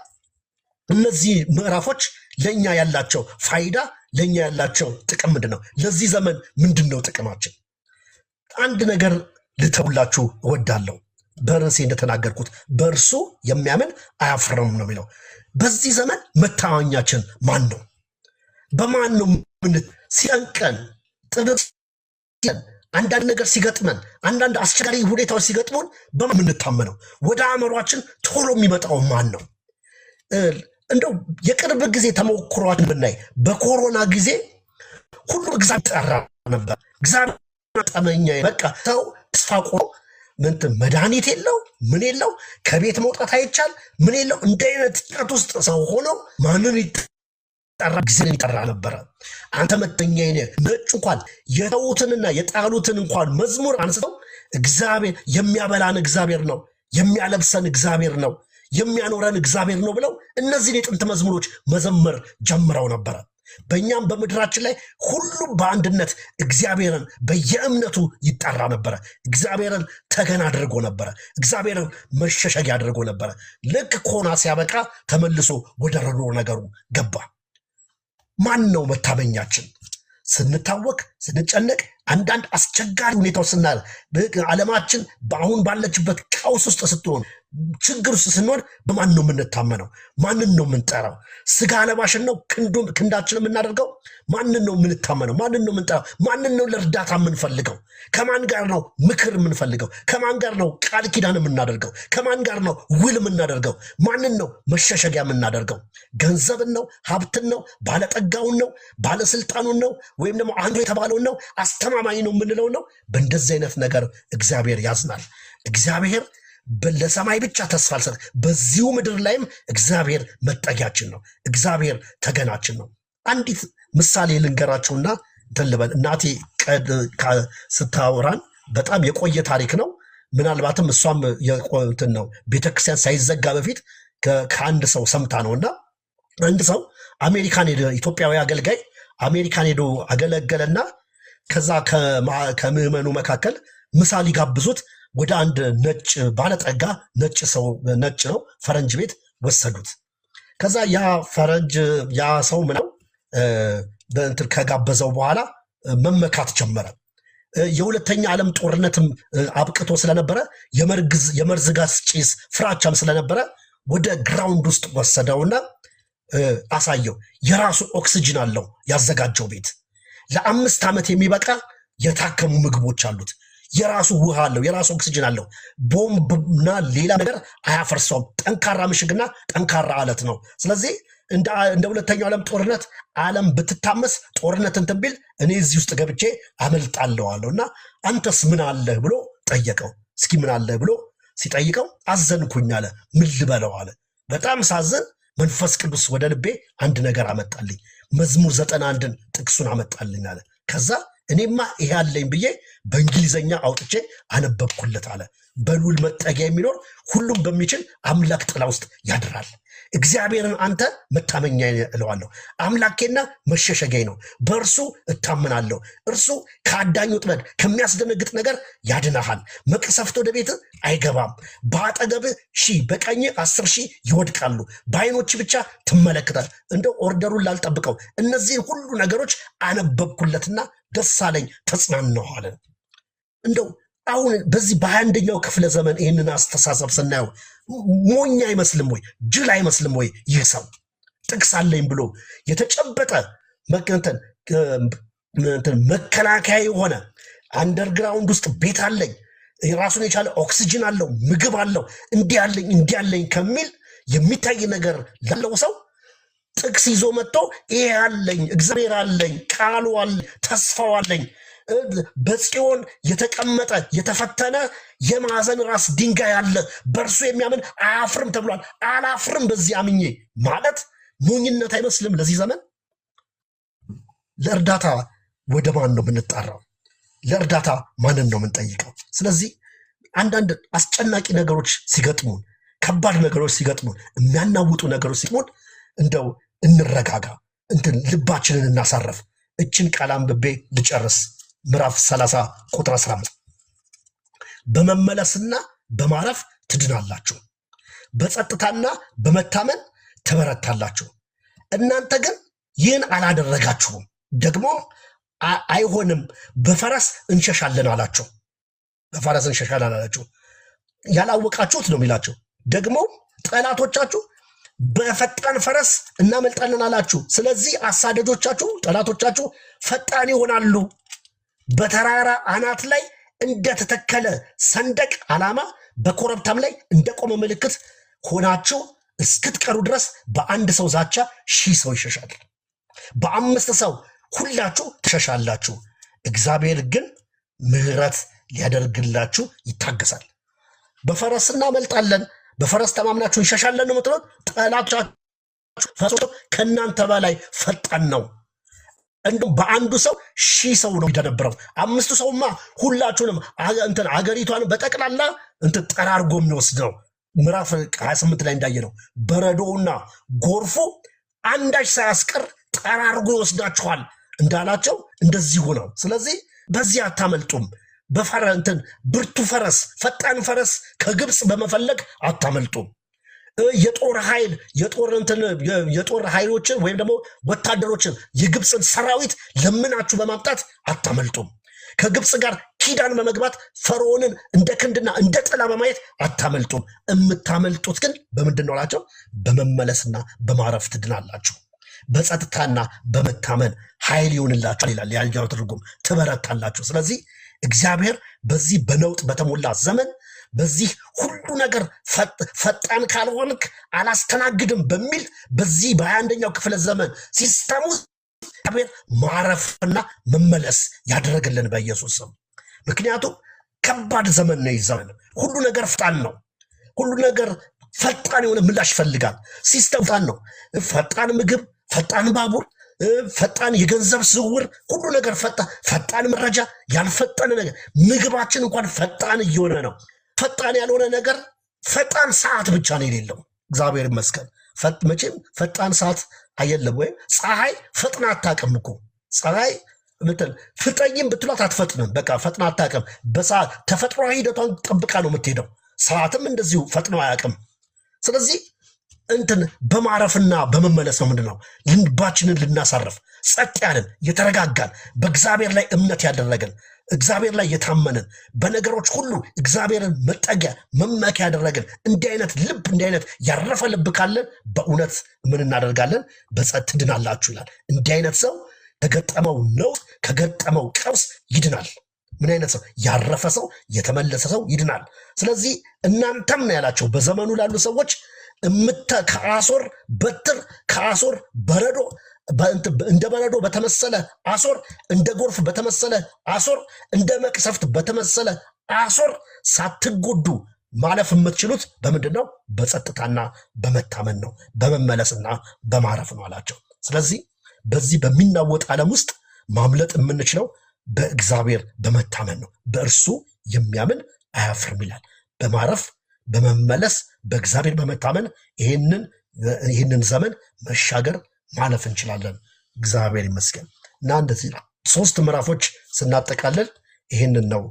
እነዚህ ምዕራፎች ለእኛ ያላቸው ፋይዳ፣ ለእኛ ያላቸው ጥቅም ምንድን ነው? ለዚህ ዘመን ምንድን ነው ጥቅማችን? አንድ ነገር ልተውላችሁ እወዳለሁ። በርዕሴ እንደተናገርኩት በእርሱ የሚያምን አያፍርም ነው የሚለው። በዚህ ዘመን መታመኛችን ማን ነው? በማን ነው? ምን ሲያንቀን፣ ጥብቅ ሲለን፣ አንዳንድ ነገር ሲገጥመን፣ አንዳንድ አስቸጋሪ ሁኔታዎች ሲገጥሙን በማን የምንታመነው? ወደ አእምሯችን ቶሎ የሚመጣው ማን ነው? እንደው የቅርብ ጊዜ ተሞክሯችን ብናይ በኮሮና ጊዜ ሁሉ እግዚአብሔር ጠራ ነበር። እግዚአብሔር ጠመኛ በቃ ሰው ተስፋ ቆሮ መድኃኒት የለው ምን የለው ከቤት መውጣት አይቻል ምን የለው እንደ አይነት ጭንቀት ውስጥ ሰው ሆኖ ማንን ይጠራ? ጊዜ ይጠራ ነበረ። አንተ መተኛ ነጭ እንኳን የተዉትንና የጣሉትን እንኳን መዝሙር አንስተው እግዚአብሔር የሚያበላን እግዚአብሔር ነው፣ የሚያለብሰን እግዚአብሔር ነው፣ የሚያኖረን እግዚአብሔር ነው ብለው እነዚህን የጥንት መዝሙሮች መዘመር ጀምረው ነበረ። በእኛም በምድራችን ላይ ሁሉም በአንድነት እግዚአብሔርን በየእምነቱ ይጠራ ነበረ። እግዚአብሔርን ተገን አድርጎ ነበረ። እግዚአብሔርን መሸሸጊያ አድርጎ ነበረ። ልክ ኮና ሲያበቃ ተመልሶ ወደ ረዶ ነገሩ ገባ። ማን ነው መታመኛችን? ስንታወቅ፣ ስንጨነቅ፣ አንዳንድ አስቸጋሪ ሁኔታዎች ዓለማችን በአሁን ባለችበት ቀውስ ውስጥ ስትሆን፣ ችግር ውስጥ ስንሆን በማን ነው የምንታመነው? ማንን ነው የምንጠራው? ስጋ ለባሽን ነው ክንዳችን የምናደርገው? ማንን ነው የምንታመነው? ማንን ነው የምንጠራው? ማንን ነው ለእርዳታ የምንፈልገው? ከማን ጋር ነው ምክር የምንፈልገው? ከማን ጋር ነው ቃል ኪዳን የምናደርገው? ከማን ጋር ነው ውል የምናደርገው? ማንን ነው መሸሸጊያ የምናደርገው? ገንዘብን ነው? ሀብትን ነው? ባለጠጋውን ነው? ባለስልጣኑን ነው? ወይም ደግሞ አንዱ የተባለውን ነው? አስተማማኝ ነው የምንለው ነው? በእንደዚህ አይነት ነገር እግዚአብሔር ያዝናል። እግዚአብሔር ለሰማይ ብቻ ተስፋ አልሰጠ። በዚሁ ምድር ላይም እግዚአብሔር መጠጊያችን ነው። እግዚአብሔር ተገናችን ነው። አንዲት ምሳሌ ልንገራችሁና ትልበል። እናቴ ስታወራን በጣም የቆየ ታሪክ ነው። ምናልባትም እሷም እንትን ነው ቤተክርስቲያን ሳይዘጋ በፊት ከአንድ ሰው ሰምታ ነውና አንድ ሰው አሜሪካን ሄደ። ኢትዮጵያዊ አገልጋይ አሜሪካን ሄዶ አገለገለና ከዛ ከምዕመኑ መካከል ምሳ ሊጋብዙት ወደ አንድ ነጭ ባለጠጋ ነጭ ነው ፈረንጅ ቤት ወሰዱት። ከዛ ያ ሰው ምነው በእንትን ከጋበዘው በኋላ መመካት ጀመረ። የሁለተኛ ዓለም ጦርነትም አብቅቶ ስለነበረ የመርዝ ጋዝ ጭስ ፍራቻም ስለነበረ ወደ ግራውንድ ውስጥ ወሰደውና አሳየው። የራሱ ኦክሲጅን አለው ያዘጋጀው ቤት። ለ5 ዓመት የሚበቃ የታከሙ ምግቦች አሉት። የራሱ ውሃ አለው፣ የራሱ ኦክሲጅን አለው። ቦምብና ሌላ ነገር አያፈርሰውም። ጠንካራ ምሽግና ጠንካራ አለት ነው። ስለዚህ እንደ ሁለተኛው ዓለም ጦርነት ዓለም ብትታመስ ጦርነት እንትን ቢል እኔ እዚህ ውስጥ ገብቼ አመልጣለሁ አለው እና አንተስ ምን አለህ ብሎ ጠየቀው። እስኪ ምን አለህ ብሎ ሲጠይቀው አዘንኩኝ አለ። ምን ልበለው አለ። በጣም ሳዘን መንፈስ ቅዱስ ወደ ልቤ አንድ ነገር አመጣልኝ። መዝሙር 91ን ጥቅሱን አመጣልኝ አለ። ከዛ እኔማ ይሄ አለኝ ብዬ በእንግሊዘኛ አውጥቼ አነበብኩለት አለ። በልዑል መጠጊያ የሚኖር ሁሉም በሚችል አምላክ ጥላ ውስጥ ያድራል። እግዚአብሔርን አንተ መታመኛ እለዋለሁ፣ አምላኬና መሸሸጊያዬ ነው፣ በእርሱ እታመናለሁ። እርሱ ከአዳኝ ወጥመድ ከሚያስደነግጥ ነገር ያድናሃል። መቅሰፍት ወደ ቤት አይገባም። በአጠገብህ 1000 በቀኝህ 10,000 ይወድቃሉ፣ በዓይኖች ብቻ ትመለከታል። እንደው ኦርደሩን ላልጠብቀው እነዚህን ሁሉ ነገሮች አነበብኩለትና ደስ አለኝ፣ ተጽናናሁ አለ። እንደው አሁን በዚህ በ21ኛው ክፍለ ዘመን ይህንን አስተሳሰብ ስናየው ሞኝ አይመስልም ወይ? ጅል አይመስልም ወይ? ይህ ሰው ጥቅስ አለኝ ብሎ የተጨበጠ መከላከያ የሆነ አንደርግራውንድ ውስጥ ቤት አለኝ፣ ራሱን የቻለ ኦክሲጅን አለው፣ ምግብ አለው፣ እንዲህ አለኝ ከሚል የሚታይ ነገር ላለው ሰው ጥቅስ ይዞ መጥቶ ይሄ አለኝ፣ እግዚአብሔር አለኝ፣ ቃሉ አለኝ፣ ተስፋው አለኝ፣ በጽዮን የተቀመጠ የተፈተነ የማዕዘን ራስ ድንጋይ አለ፣ በእርሱ የሚያምን አያፍርም ተብሏል። አላፍርም በዚህ አምኜ ማለት ሞኝነት አይመስልም? ለዚህ ዘመን ለእርዳታ ወደ ማን ነው የምንጣራው? ለእርዳታ ማንን ነው የምንጠይቀው? ስለዚህ አንዳንድ አስጨናቂ ነገሮች ሲገጥሙን፣ ከባድ ነገሮች ሲገጥሙን፣ የሚያናውጡ ነገሮች ሲገጥሙን እንደው እንረጋጋ፣ ልባችንን እናሳረፍ። እችን ቃል አንብቤ ልጨርስ። ምዕራፍ 30 ቁጥር 15 በመመለስና በማረፍ ትድናላችሁ፣ በጸጥታና በመታመን ትበረታላችሁ። እናንተ ግን ይህን አላደረጋችሁም፣ ደግሞ አይሆንም፣ በፈረስ እንሸሻለን አላቸው። በፈረስ እንሸሻለን አላቸው። ያላወቃችሁት ነው የሚላቸው። ደግሞ ጠላቶቻችሁ በፈጣን ፈረስ እናመልጣለን አላችሁ። ስለዚህ አሳደዶቻችሁ ጠላቶቻችሁ ፈጣን ይሆናሉ። በተራራ አናት ላይ እንደተተከለ ሰንደቅ ዓላማ በኮረብታም ላይ እንደቆመ ምልክት ሆናችሁ እስክትቀሩ ድረስ በአንድ ሰው ዛቻ 1000 ሰው ይሸሻል፣ በ5 ሰው ሁላችሁ ትሸሻላችሁ። እግዚአብሔር ግን ምሕረት ሊያደርግላችሁ ይታገሳል። በፈረስ እናመልጣለን፣ በፈረስ ተማምናችሁ እንሸሻለን ነው የምትሉት። ጠላቶቻችሁ ከእናንተ በላይ ፈጣን ነው። እንደውም በአንዱ ሰው 1000 ሰው ነው የሚደነበረው። 5 ሰውማ ሁላችሁንም አገሪቷን በጠቅላላ ጠራርጎ የሚወስድ ነው። ምዕራፍ 28 ላይ እንዳየነው በረዶውና ጎርፉ አንዳች ሳያስቀር ጠራርጎ ይወስዳችኋል እንዳላቸው እንደዚሁ ነው። ስለዚህ በዚህ አታመልጡም። ብርቱ ፈረስ፣ ፈጣን ፈረስ ከግብፅ በመፈለግ አታመልጡም። የጦር ኃይሎችን ወይም ደግሞ ወታደሮችን የግብፅን ሰራዊት ለምናችሁ በማምጣት አታመልጡም። ከግብፅ ጋር ኪዳን በመግባት ፈርዖንን እንደ ክንድና እንደ ጥላ በማየት አታመልጡም። የምታመልጡት ግን በምንድን ነው አላቸው? በመመለስና በማረፍ ትድናላችሁ፣ በጸጥታና በመታመን ኃይል ይሆንላችኋል ይላል ያኛው ትርጉም፣ ትበረታላችሁ። ስለዚህ እግዚአብሔር በዚህ በነውጥ በተሞላ ዘመን በዚህ ሁሉ ነገር ፈጣን ካልሆንክ አላስተናግድም በሚል በዚህ በ21ኛው ክፍለ ዘመን ሲስተሙ እግዚአብሔር ማረፍና መመለስ ያደረገልን በኢየሱስ ስም። ምክንያቱም ከባድ ዘመን ነው። ዘመን ሁሉ ነገር ፈጣን ነው። ሁሉ ነገር ፈጣን የሆነ ምላሽ ይፈልጋል። ሲስተም ፈጣን ነው። ፈጣን ምግብ፣ ፈጣን ባቡር፣ ፈጣን የገንዘብ ዝውውር፣ ሁሉ ነገር ፈጣን መረጃ፣ ያልፈጠነ ነገር ምግባችን እንኳን ፈጣን እየሆነ ነው። ፈጣን ያልሆነ ነገር ፈጣን ሰዓት ብቻ ነው የሌለው። እግዚአብሔር ይመስገን። መቼም ፈጣን ሰዓት አየለም። ወይም ፀሐይ ፈጥና አታውቅም እኮ። ፀሐይ ምትል ፍጠኝም ብትሏት አትፈጥንም። በቃ ፈጥና አታውቅም። በሰዓት ተፈጥሯዊ ሂደቷን ጠብቃ ነው የምትሄደው። ሰዓትም እንደዚሁ ፈጥኖ አያውቅም። ስለዚህ በማረፍና በመመለስ ነው ምንድነው ልባችንን ልናሳርፍ ጸጥ ያለን የተረጋጋን በእግዚአብሔር ላይ እምነት ያደረገን እግዚአብሔር ላይ የታመንን በነገሮች ሁሉ እግዚአብሔርን መጠጊያ መመኪያ ያደረገን እንዲህ አይነት ልብ እንዲህ አይነት ያረፈ ልብ ካለን በእውነት ምን እናደርጋለን? በጸጥ ትድናላችሁ ይላል። እንዲህ አይነት ሰው ከገጠመው ነውጥ ከገጠመው ቀውስ ይድናል። ምን አይነት ሰው? ያረፈ ሰው የተመለሰ ሰው ይድናል። ስለዚህ እናንተም ነው ያላቸው በዘመኑ ላሉ ሰዎች ከአሶር በትር ከአሶር በረዶ እንደ በረዶ በተመሰለ አሶር እንደ ጎርፍ በተመሰለ አሶር እንደ መቅሰፍት በተመሰለ አሶር ሳትጎዱ ማለፍ የምትችሉት በምንድን ነው? በጸጥታና በመታመን ነው፣ በመመለስና በማረፍ ነው አላቸው። ስለዚህ በዚህ በሚናወጥ ዓለም ውስጥ ማምለጥ የምንችለው በእግዚአብሔር በመታመን ነው። በእርሱ የሚያምን አያፍርም ይላል። በማረፍ በመመለስ በእግዚአብሔር በመታመን ይህንን ዘመን መሻገር ማለፍ እንችላለን። እግዚአብሔር ይመስገን። እና እንደዚህ 3 ምዕራፎች ስናጠቃልል ይህንን ነው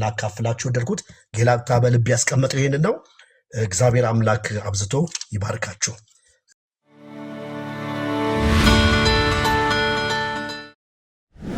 ላካፍላችሁ ወደድኩት። ጌታ በልብ ያስቀመጠው ይህንን ነው። እግዚአብሔር አምላክ አብዝቶ ይባርካችሁ።